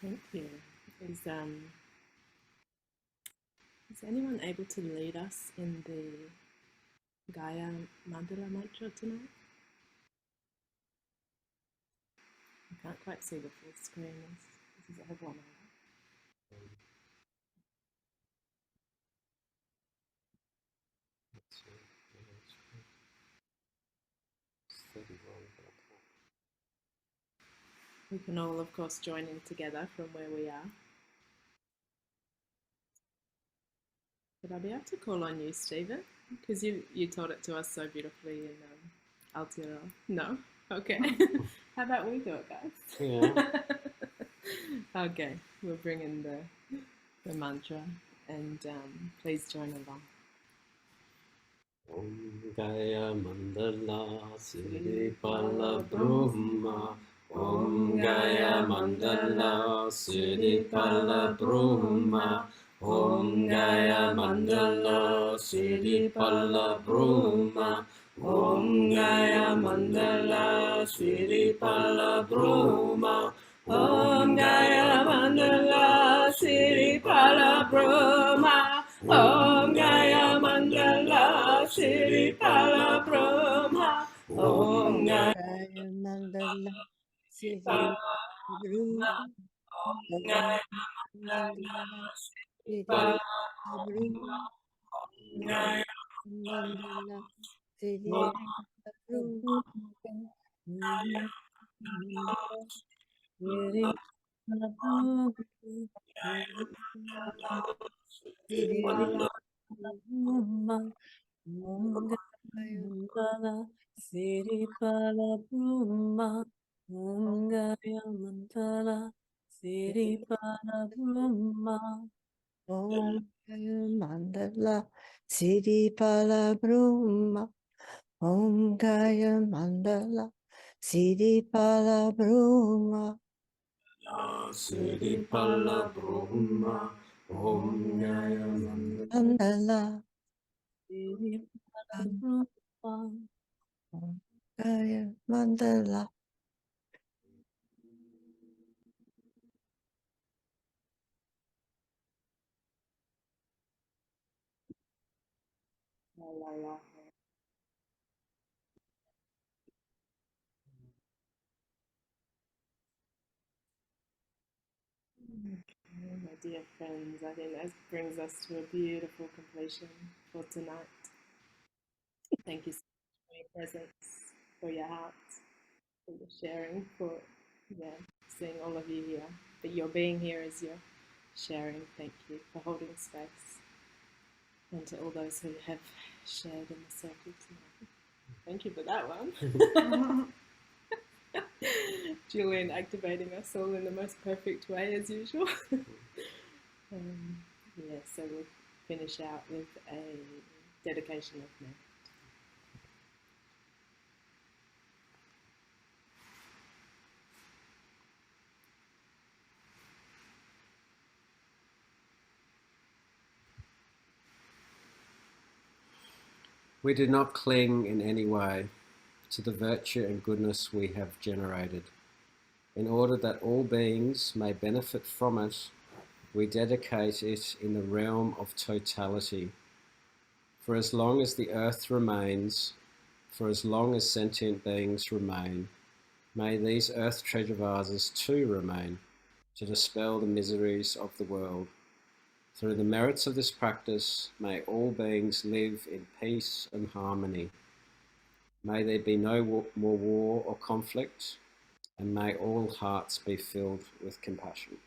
Thank you. Is anyone able to lead us in the Gaia Mandala mantra tonight? I can't quite see the full screen. Does it have one on it? We can all, of course, join in together from where we are. Would I be able to call on you, Stephen? Because you taught it to us so beautifully in Aotearoa. No? Okay. How about we do it, guys? Yeah. Okay, we'll bring in the mantra and please join along. Om Gaya Mandala Siddhi Pala Brahma. Om Gaya Mandala Siddhi Pala Brahma. Om Gaya Mandala Siddhi Pala Brahma. Om Gaya Mandala Siddhi Pala Brahma. Om Gaya Mandala Siddhi Pala Brahma. Om Gaya Mandala Siddhi Pala Brahma. Om Gaya Mandala Siddhi Brahma. Om Gaya Mandala Siddhi Brahma. Mandala Siddhi Brahma. Mandala Siddhi Pala Brahma. Om Gaya Mandala Siddhi Pala Brahma. Om Gaya Mandala Siddhi Pala Brahma. Om Gaya Mandala Siddhi Pala Brahma. Siddhi Pala Brahma. Om Gaya Mandala Siddhi Pala Brahma. Om Gaya Mandala. My dear friends, I think that brings us to a beautiful completion for tonight. Thank you so much for your presence, for your hearts, for your sharing, for seeing all of you here. But your being here as you're sharing, thank you for holding space. And to all those who have shared in the circle tonight. Thank you for that one. Julian activating us all in the most perfect way as usual. So we'll finish out with a dedication of merit. We do not cling in any way to the virtue and goodness we have generated. In order that all beings may benefit from it, we dedicate it in the realm of totality. For as long as the earth remains, for as long as sentient beings remain, may these earth treasure vases too remain, to dispel the miseries of the world. Through the merits of this practice, may all beings live in peace and harmony. May there be no more war or conflict, and may all hearts be filled with compassion.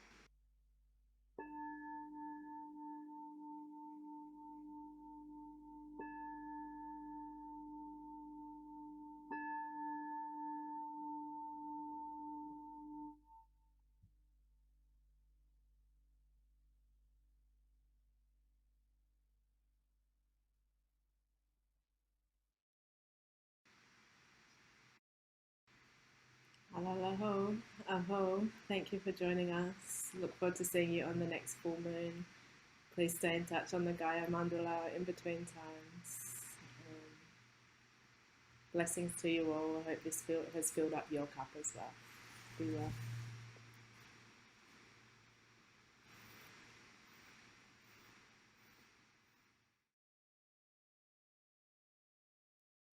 Alalaho, aho, thank you for joining us. Look forward to seeing you on the next full moon. Please stay in touch on the Gaia Mandala in between times. Blessings to you all. I hope this has filled up your cup as well. Be well.